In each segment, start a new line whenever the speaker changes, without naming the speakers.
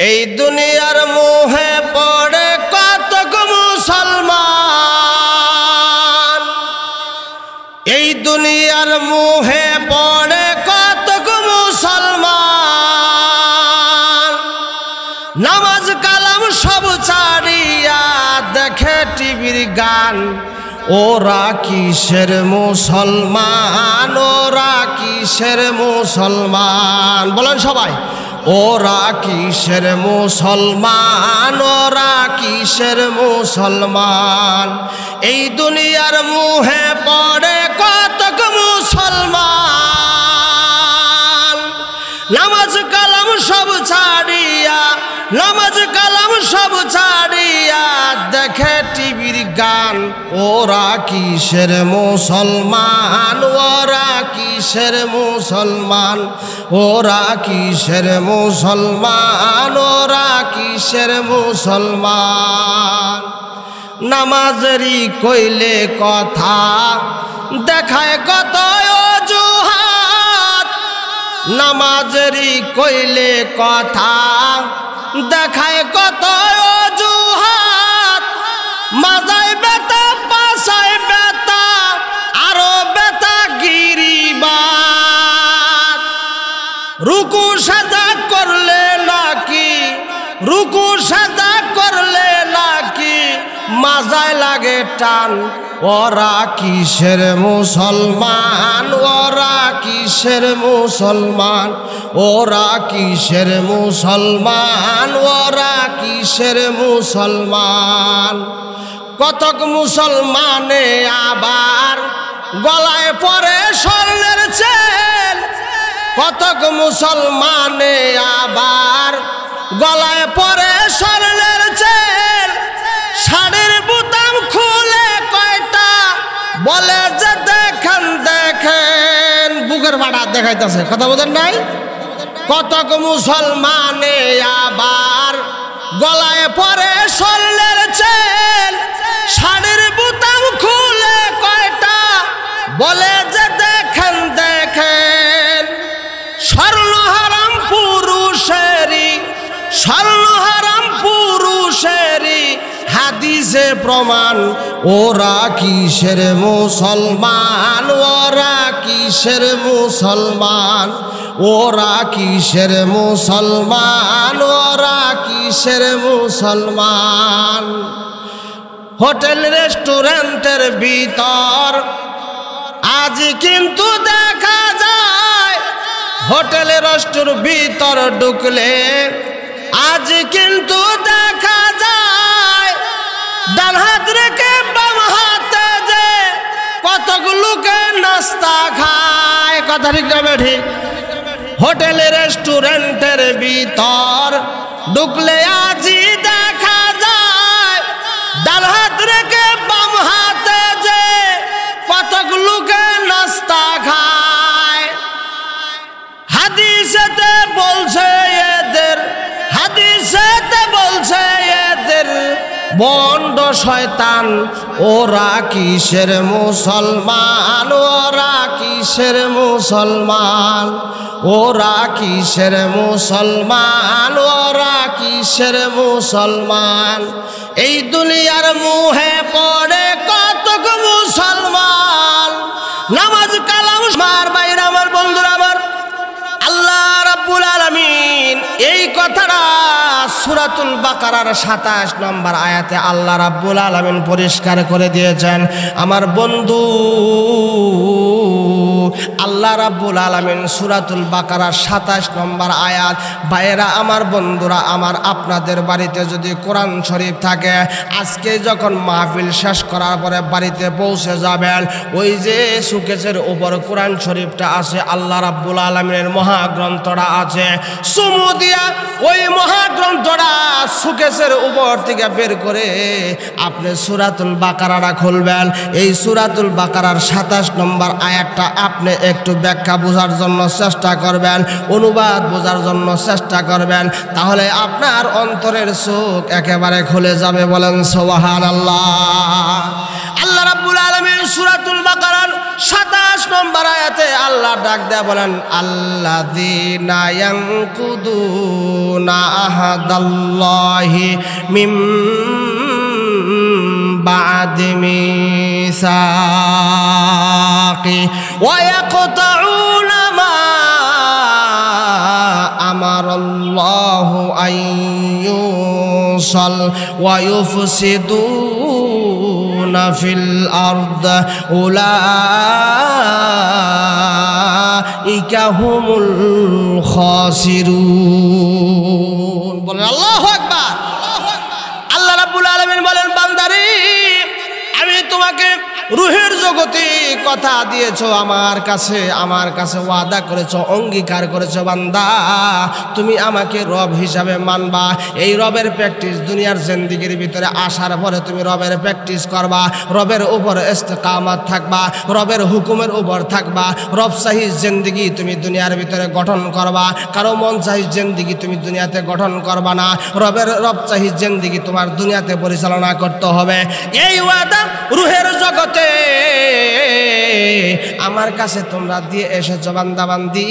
এই দুনিয়ার মোহে পড়ে কতক মুসলমান, এই দুনিয়ার মোহে পড়ে কতক মুসলমান। নামাজ কালাম সব ছাড়িয়া দেখে টিভির গান। ওরা কিসের মুসলমান, ওরা কিসের মুসলমান? বলেন সবাই, ওরা কিসের মুসলমান, ওরা কিসের মুসলমান? এই দুনিয়ার মুহে পড়ে কতক মুসলমান। নামাজ কালাম সব ছাড়িয়া, নামাজ কালাম সব ছাড়িয়া দেখে টিভির গান। ওরা কিসের মুসলমান, ওরা কিসের মুসলমান? ওরা কিসের মুসলমান, ওরা কিসের মুসলমান? নামাজেরই কইলে কথা দেখায় কত অজুহাত, নামাজেরই কইলে কথা দেখায় কত অজুহাত। মাজায় বেতা পাশায় বেতা আরো বেতা গিরিবাত। রুকু সাজা করলে নাকি, রুকু সাজা করলে নাকি মাজায় লাগে টান। ওরা কিসের মুসলমান, ওরা কিসের মুসলমান? ওরা কিসের মুসলমান, ওরা কিসের মুসলমান? কতক মুসলমানে আবার গলায় পরে স্বর্ণের চেন। কতক মুসলমানে আবার গলায় পরে স্বর্ণের চেন। শাড়ির বুতাম খুলে কয়টা বলে যে দেখেন দেখেন, বুকের বাড়া দেখাইতেছে, কথা বোঝেন নাই? কতক মুসলমানে আবার গলায় পরে স্বর্ণের চেন। শাড়ির বুতাম খুলে কয়টা বলে যে দেখেন দেখেন। স্বর্ণ হারাম পুরুষেরই, স্বর্ণ হারাম পুরুষেরই হাদিসে প্রমাণ। ওরা কিসের মুসলমান, ওরা কিসের মুসলমান? ওরা কিসের মুসলমান, ওরা কিসের মুসলমান? হোটেল রেস্টুরেন্টের ভিতর আজ কিন্তু দেখা যায়, হোটেল রেস্টুরেন্টের ভিতর ঢুকলে আজ কিন্তু দেখা যায় ডান হাত রেখে বাম হাতে যে কতক লোকে নাস্তা খায়। কথা ঠিক না ঠিক? হোটেল রেস্টুরেন্টের ভিতর ঢুকলে আজই দেখা যায় ডান হাত রেখে বাম হাতে যে কতক লোকে নাস্তা খায়। হাদিসেতে বলছে এদের, হাদিসেতে বলছে এদের বন্ড শয়তান। ওরা কিসের মুসলমান, ওরা কিসের মুসলমান? ওরা কিসের মুসলমান, ওরা কিসের মুসলমান? এই দুনিয়ার মুহে পড়ে কতক মুসলমান। নামাজ কালাম মার বাইরে আমার বন্ধুরা আমার, আল্লাহ রাব্বুল আলামিন এই কথাটা সূরাতুল বাকারার 27 নম্বর আয়াতে আল্লাহ রাব্বুল আলামিন পরিষ্কার করে দিয়েছেন। আমার বন্ধু, আল্লাহ রাব্বুল আলামিন সূরাতুল বাকারার 27 নম্বর আয়াত। ভাইয়েরা আমার, বন্ধুরা আমার, আপনাদের বাড়িতে যদি কোরআন শরীফ থাকে, আজকে যখন মাহফিল শেষ করার পরে বাড়িতে পৌঁছে যাবেন, ওই যে সুকেশের উপর কোরআন শরীফটা আছে, আল্লাহ রাব্বুল আলামিনের মহাগ্রন্থটা আছে, চুমু দিয়া ওই মহাগ্রন্থটা সুকেশের উপর থেকে বের করে আপনি সূরাতুল বাকারাটা খুলবেন। এই সূরাতুল বাকারার 27 নম্বর আয়াতটা আপনি একটু ব্যাখ্যা বোঝার জন্য চেষ্টা করবেন, অনুবাদ বোঝার জন্য চেষ্টা করবেন, তাহলে আপনার অন্তরের চোখ একেবারে খুলে যাবে। বলেন সুবহানাল্লাহ। আল্লাহ আল্লাহ রাব্বুল আলামিন সূরাতুল বাকারার 27 নম্বর আয়াতে আল্লাহ ডাক দেয়া বলেন, আল্লাযীনা ইয়ানকুদুনা আহাদাল্লাহি মিন বা'দি মিসাকি ওয়া ইয়াকতাউনা মা আমারাল্লাহু আন ইউসাল ওয়া ইউফসিদুনা ফিল আরদ উলাইকা হুমুল খাসিরুন। বলেন আল্লাহু আকবার। আল্লাহ রাব্বুল আলামিন বলেন, বান্দারে আমি তোমাকে রূহের জগতে কথা দিয়েছো, আমার কাছে ওয়াদা করেছো, অঙ্গীকার করেছো, বান্দা তুমি আমাকে রব হিসাবে মানবা। এই রবের প্র্যাকটিস দুনিয়ার জিন্দেগির ভিতরে আসার পরে তুমি রবের প্র্যাকটিস করবা, রবের উপর ইস্তেকামত থাকবা, রবের হুকুমের উপর থাকবা, রব চাহি জিন্দেগি তুমি দুনিয়ার ভিতরে গঠন করবা। কারো মন চাহি জিন্দেগি তুমি দুনিয়াতে গঠন করবা না, রব চাহি জিন্দেগি তোমার দুনিয়াতে পরিচালনা করতে হবে। এই ওয়াদা রূহের জগতে আমার কাছে তোমরা দিয়ে এসেছো বান্দাবান্দি।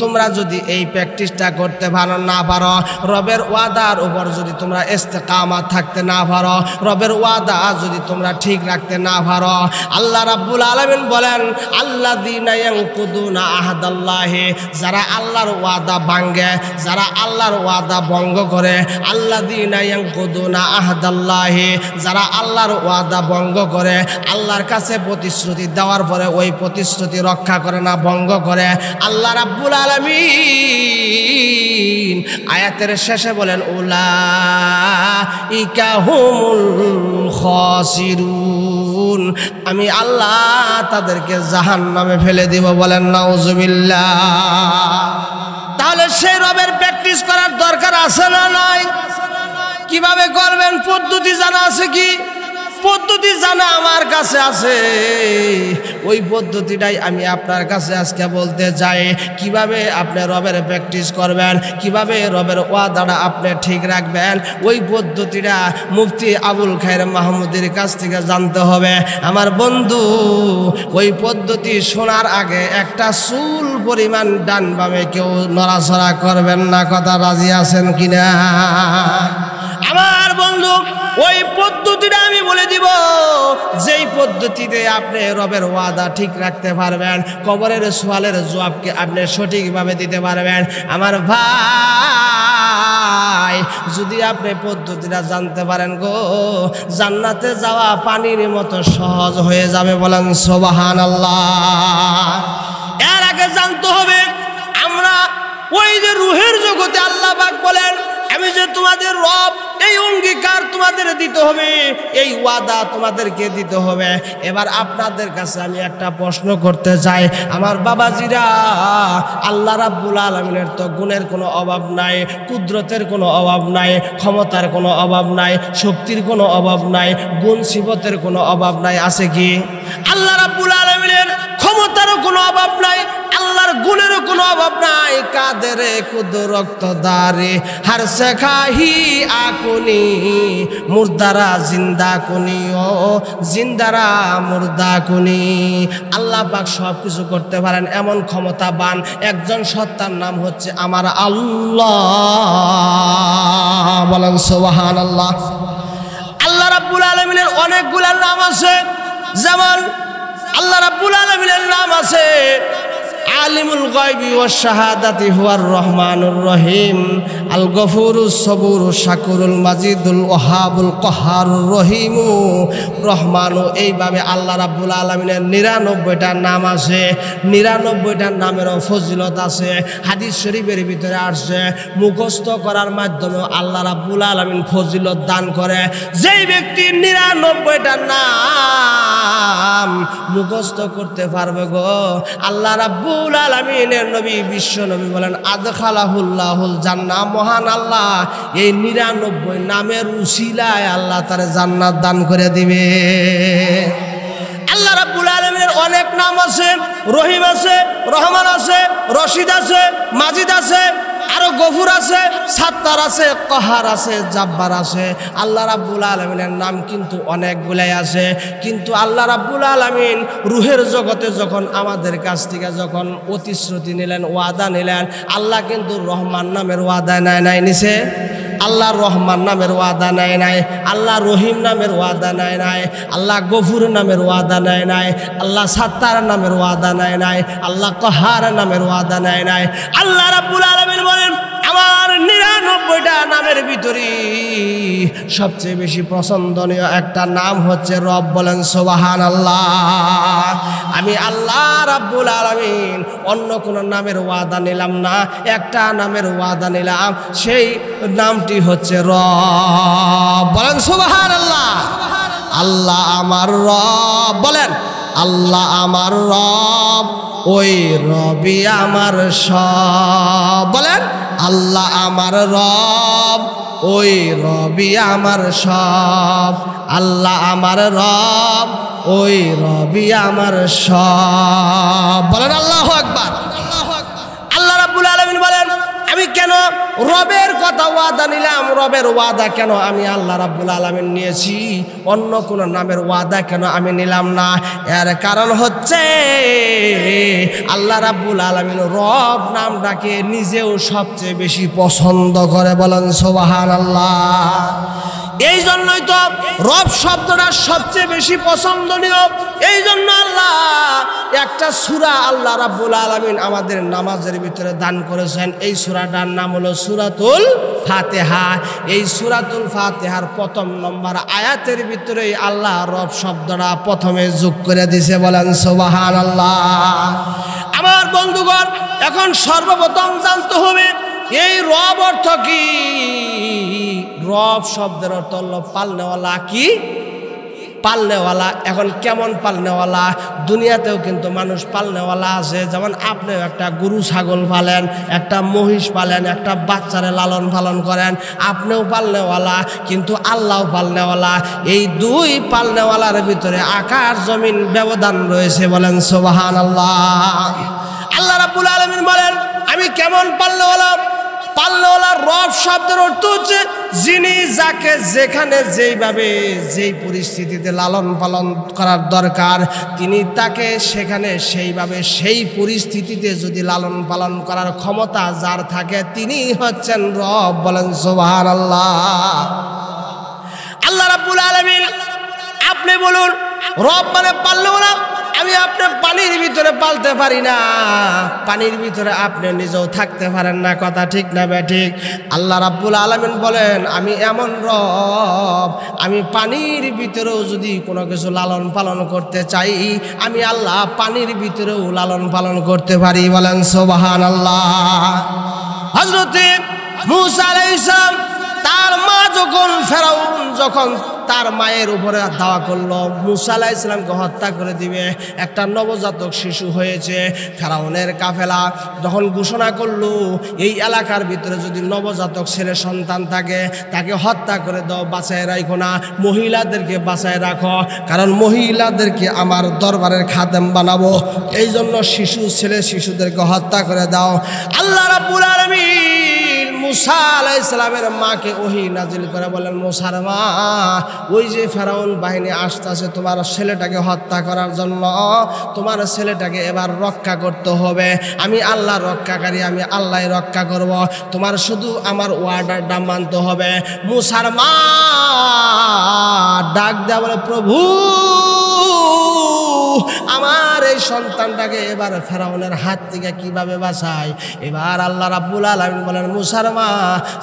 তোমরা যদি এই প্র্যাকটিসটা করতে না পারো, রবের ওয়াদার উপর যদি তোমরা ইস্তেকামত থাকতে না পারো, রবের ওয়াদা যদি তোমরা ঠিক রাখতে না পারো, আল্লাহ রাব্বুল আলামিন বলেন, আল্লাযীনা ইয়ানকুদুনা আহাদাল্লাহি, যারা আল্লাহর ওয়াদা ভাঙে, যারা আল্লাহর ওয়াদা ভঙ্গ করে, আল্লাযীনা ইয়ানকুদুনা আহাদাল্লাহি, যারা আল্লাহর ওয়াদা ভঙ্গ করে, আল্লাহর কাছে প্রতিশ্রুতি দেওয়ার পরে ওই প্রতিশ্রুতি রক্ষা করে না, ভঙ্গ করে, আল্লাহ রাব্বুল আলামিন আয়াতের শেষে বলেন, উলাইকা হুমুল খাসিরুন, আমি আল্লাহ তাদেরকে জাহান্নামে ফেলে দিব। বলেন নাউজুবিল্লাহ। তাহলে সেই রবের প্র্যাকটিস করার দরকার আছে না নাই? কিভাবে করবেন পদ্ধতি জানা আছে কি? পদ্ধতি জানা আমার কাছে আছে, ওই পদ্ধতিটাই আমি আপনার কাছে আজকে বলতে চাই। কিভাবে আপনি রবের প্র্যাকটিস করবেন, কিভাবে রবের ওয়াদাটা আপনি ঠিক রাখবেন, ওই পদ্ধতিটা মুফতি আবুল খায়ের মাহমুদের কাছ থেকে জানতে হবে। আমার বন্ধু, ওই পদ্ধতি শোনার আগে একটা চুল পরিমাণ ডান বামে কেউ নড়াচড়া করবেন না। কথা রাজি আছেন কিনা? আমার বন্ধু, ওই পদ্ধতিটা আমি বলে দিব, যেই পদ্ধতিতে আপনি রবের ওয়াদা ঠিক রাখতে পারবেন, কবরের সওয়ালের জবাবকে আপনি সঠিকভাবে দিতে পারবেন। আমার ভাই, যদি আপনি পদ্ধতিটা জানতে পারেন গো, জান্নাতে যাওয়া পানির মতো সহজ হয়ে যাবে। বলেন সুবহানাল্লাহ। এর আগে জানতে হবে, আমরা ওই যে রূহের জগতে আল্লাহ পাক বলেন, আমি যে তোমাদের রব, এই অঙ্গীকার তোমাদের দিতে হবে, এই ওয়াদা তোমাদেরকে দিতে হবে। এবার আপনাদের কাছে আমি একটা প্রশ্ন করতে চাই, আমার বাবাজিরা, আল্লাহ রাব্বুল আলামিনের তো গুণের কোনো অভাব নাই, কুদরতের কোনো অভাব নাই, ক্ষমতার কোনো অভাব নাই, শক্তির কোনো অভাব নাই, গুণ সিফতের কোনো অভাব নাই, আছে কি? আল্লাহ রাব্বুল আলামিনের ক্ষমতারও কোনো অভাব নাই, আল্লাহর গুণেরও কোনো অভাব নাই। কাদেরে কুদরত দারে হার শেখাহি আকুনি, মুর্দারা জিন্দা কুনি, ও জিন্দারা মুর্দা কুনি। আল্লাহ পাক সব কিছু করতে পারেন, এমন ক্ষমতাবান একজন সত্তার নাম হচ্ছে আমার আল্লাহ। বলেন সুবহানাল্লাহ। আল্লাহ রাব্বুল আলামিনের অনেকগুলো নাম আছে, যেমন আল্লাহ রাব্বুল আলামিনের নাম আছে আলিমুল গায়বি ওয়াশ শাহাদাতি হুয়ার রহমানুর রহিম, আল গফুরুস সবুরুস শাকুরুল মাজিদুল ওয়াহাবুল কহারুর রহিমু রহমানু। এইভাবে আল্লাহ রাব্বুল আলামিনের ৯৯টা নাম আছে, ৯৯টা নামেরও ফজিলত আছে। হাদিস শরীফের ভিতরে আসছে, মুখস্থ করার মাধ্যমে আল্লাহ রাব্বুল আলামিন ফজিলত দান করে। যেই ব্যক্তি ৯৯টা নাম মুখস্থ করতে পারবে গো, আল্লাহ রাব্বুল আলামিনের নবী বিশ্ব নবী বলেন, আদখালাহুল্লাহুল জান্নাহ। মহান আল্লাহ এই ৯৯ নামের উসিলায় আল্লাহ তার জান্নাত দান করে দিবে। আল্লাহ রাব্বুল আলামিনের অনেক নাম আছে, রহিম আছে, রহমান আছে, রশিদ আছে, মাজিদ আছে, আরো গফুর আছে, সাত্তার আছে, কহার আছে, জাব্বার আছে। আল্লাহ রাব্বুল আলামিনের নাম কিন্তু অনেকগুলাই আছে, কিন্তু আল্লাহ রাব্বুল আলামিন রুহের জগতে যখন আমাদের কাছ থেকে যখন প্রতিশ্রুতি নিলেন, ওয়াদা নিলেন, আল্লাহ কিন্তু রহমান নামের ওয়াদা নাই নিছে, আল্লাহ রহমান নামের ওয়াদা নাই, আল্লাহ রহিম নামের ওয়াদা নাই, আল্লাহ গফুর নামের ওয়াদা নাই, আল্লাহ সাত্তার নামের ওয়াদা নাই, আল্লাহ কহার নামের ওয়াদা নাই। আল্লাহ রাব্বুল আলামিন বলেন আমার 99টা নামের ভিতরে সবচেয়ে বেশি পছন্দনীয় একটা নাম হচ্ছে রব। বলেন সুবহানাল্লাহ। আমি আল্লাহ রাব্বুল আলামিন অন্য কোন নামের ওয়াদা নিলাম না, একটা নামের ওয়াদা নিলাম, সেই নামটি হচ্ছে রব। বলেন সুবহানাল্লাহ। আল্লাহ আমার রব, বলেন আল্লাহ আমার রব, ওই রবি আমার সব। বলেন আল্লাহ আমার রব, ওই রবি আমার সব। আল্লাহ আমার রব, ওই রবি আমার সব। বলেন আল্লাহু আকবার। আল্লাহ রাব্বুল আলামিন বলেন আমি কেন রবের কথা ওয়াদা নিলাম, রবের ওয়াদা কেন আমি আল্লাহ রাব্বুল আলামিন নিয়েছি, অন্য কোন নামের ওয়াদা কেন আমি নিলাম না? এর কারণ হচ্ছে আল্লাহ রাব্বুল আলামিন রব নামটাকে নিজেও সবচেয়ে বেশি পছন্দ করে। বলেন সুবহানাল্লাহ। এই জন্যই তো রব শব্দটা সবচেয়ে বেশি পছন্দনীয়। এই জন্য আল্লাহ একটা সূরা আল্লাহ রাব্বুল আলামিন আমাদের নামাজের ভিতরে দান করেছেন। এই সূরাটার নাম হলো সূরাতুল ফাতিহা। এই সূরাতুল ফাতিহার প্রথম নম্বর আয়াতের ভিতরে আল্লাহ রব শব্দটা প্রথমে যোগ করে দিয়েছে। বলেন সুবহানাল্লাহ। আমার বন্ধুগণ, এখন সর্বপ্রথম জানতে হবে এই রব অর্থ কি। রব শব্দের অর্থ হলো পালনেওয়ালা। কি? পালনেওয়ালা। এখন কেমন পালনেওয়ালা? দুনিয়াতেও কিন্তু মানুষ পালনেওয়ালা আছে। যেমন আপনিও একটা গরু ছাগল পালেন, একটা মহিষ পালেন, একটা বাচ্চারে লালন পালন করেন, আপনিও পালনেওয়ালা, কিন্তু আল্লাহও পালনেওয়ালা। এই দুই পালনেওয়ালার ভিতরে আকাশ জমিন ব্যবধান রয়েছে। বলেন সুবহানাল্লাহ। আল্লাহ রাব্বুল আলামিন বলেন আমি কেমন পালনেওয়ালা। পালনেওয়ালা রব শব্দের অর্থ হচ্ছে যিনি যাকে যেখানে যেইভাবে যেই পরিস্থিতিতে লালন পালন করার দরকার তিনি তাকে সেখানে সেইভাবে সেই পরিস্থিতিতে যদি লালন পালন করার ক্ষমতা যার থাকে তিনি হচ্ছেন রব। বলেন সুবহানাল্লাহ। আল্লাহ রাব্বুল আলামিন আপনি বলুন রব মানে পালনেওয়ালা। আমি আপনার পানির ভিতরে পালতে পারি না, পানির ভিতরে আপনি নিজেও থাকতে পারেন না। কথা ঠিক না ঠিক? আল্লাহ রাব্বুল আলামিন বলেন আমি এমন রব, আমি পানির ভিতরেও যদি কোনো কিছু লালন পালন করতে চাই আমি আল্লাহ পানির ভিতরেও লালন পালন করতে পারি। বলেন সুবহানাল্লাহ। হযরতে মূসা আলাইহিস সালাম তার মা যখন ফেরাউন যখন তার মায়ের উপরে দাওয়া করলো মূসা আলাইহিস সালামকে হত্যা করে দিবে, একটা নবজাতক শিশু হয়েছে। ফেরাউনের কাফেলা যখন ঘোষণা করলো এই এলাকার ভিতরে যদি নবজাতক ছেলে সন্তান থাকে তাকে হত্যা করে দাও, বাঁচায় রাখো না, মহিলাদেরকে বাঁচায় রাখো, কারণ মহিলাদেরকে আমার দরবারের খাদেম বানাবো, এই জন্য শিশুদেরকে হত্যা করে দাও। আল্লাহ রাব্বুল আলামিন মূসা আলাইহিস সালামের মাকে ওহী নাজিল করে বলেন মূসার মা ওই যে ফেরাউন বাহিনী আসতেছে তোমার ছেলেটাকে হত্যা করার জন্য, তোমার ছেলেটাকে এবার রক্ষা করতে হবে। আমি আল্লাহ রক্ষাকারী, আমি আল্লাহ রক্ষা করব, তোমার শুধু আমার ওয়ার্ডারটা মানতে হবে। মূসার মা ডাক দেয়া বলে প্রভু আমার এই সন্তানটাকে এবার ফেরাউনের হাত থেকে কিভাবে বাঁচাই। এবার আল্লাহ রাব্বুল আলামিন বলেন মূসার মা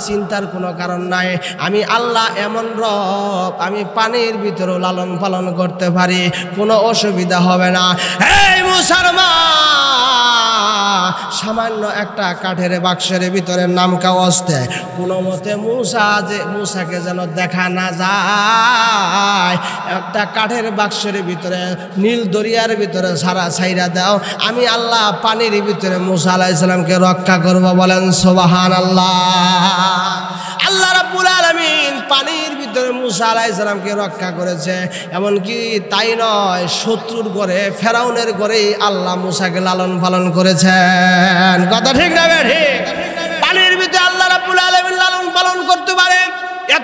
চিন্তার কোনো কারণ নাই, আমি আল্লাহ এমন রব আমি পানির ভিতরে লালন পালন করতে পারি, কোনো অসুবিধা হবে না। এই মূসার মা সামান্য একটা কাঠের বাক্সের ভিতরে নামকা অস্তে কোনো মতে মূসাকে যেন দেখা না যায়, একটা কাঠের বাক্সের ভিতরে নীল দরিয়ার ভিতরে ছাইরা দাও, আমি আল্লাহ পানির ভিতরে মূসা আলাইহিস সালামকে রক্ষা করব। বলেন সুবহানাল্লাহ। আল্লাহ রাব্বুল আলামিন পানির ভিতরে মূসা আলাইহিস সালামকে রক্ষা করেছে। এমনকি তাই নয়, শত্রুর ঘরে ফেরাউনের ঘরেই আল্লাহ মূসাকে লালন পালন করেছেন। কথা ঠিক না ঠিক? পানির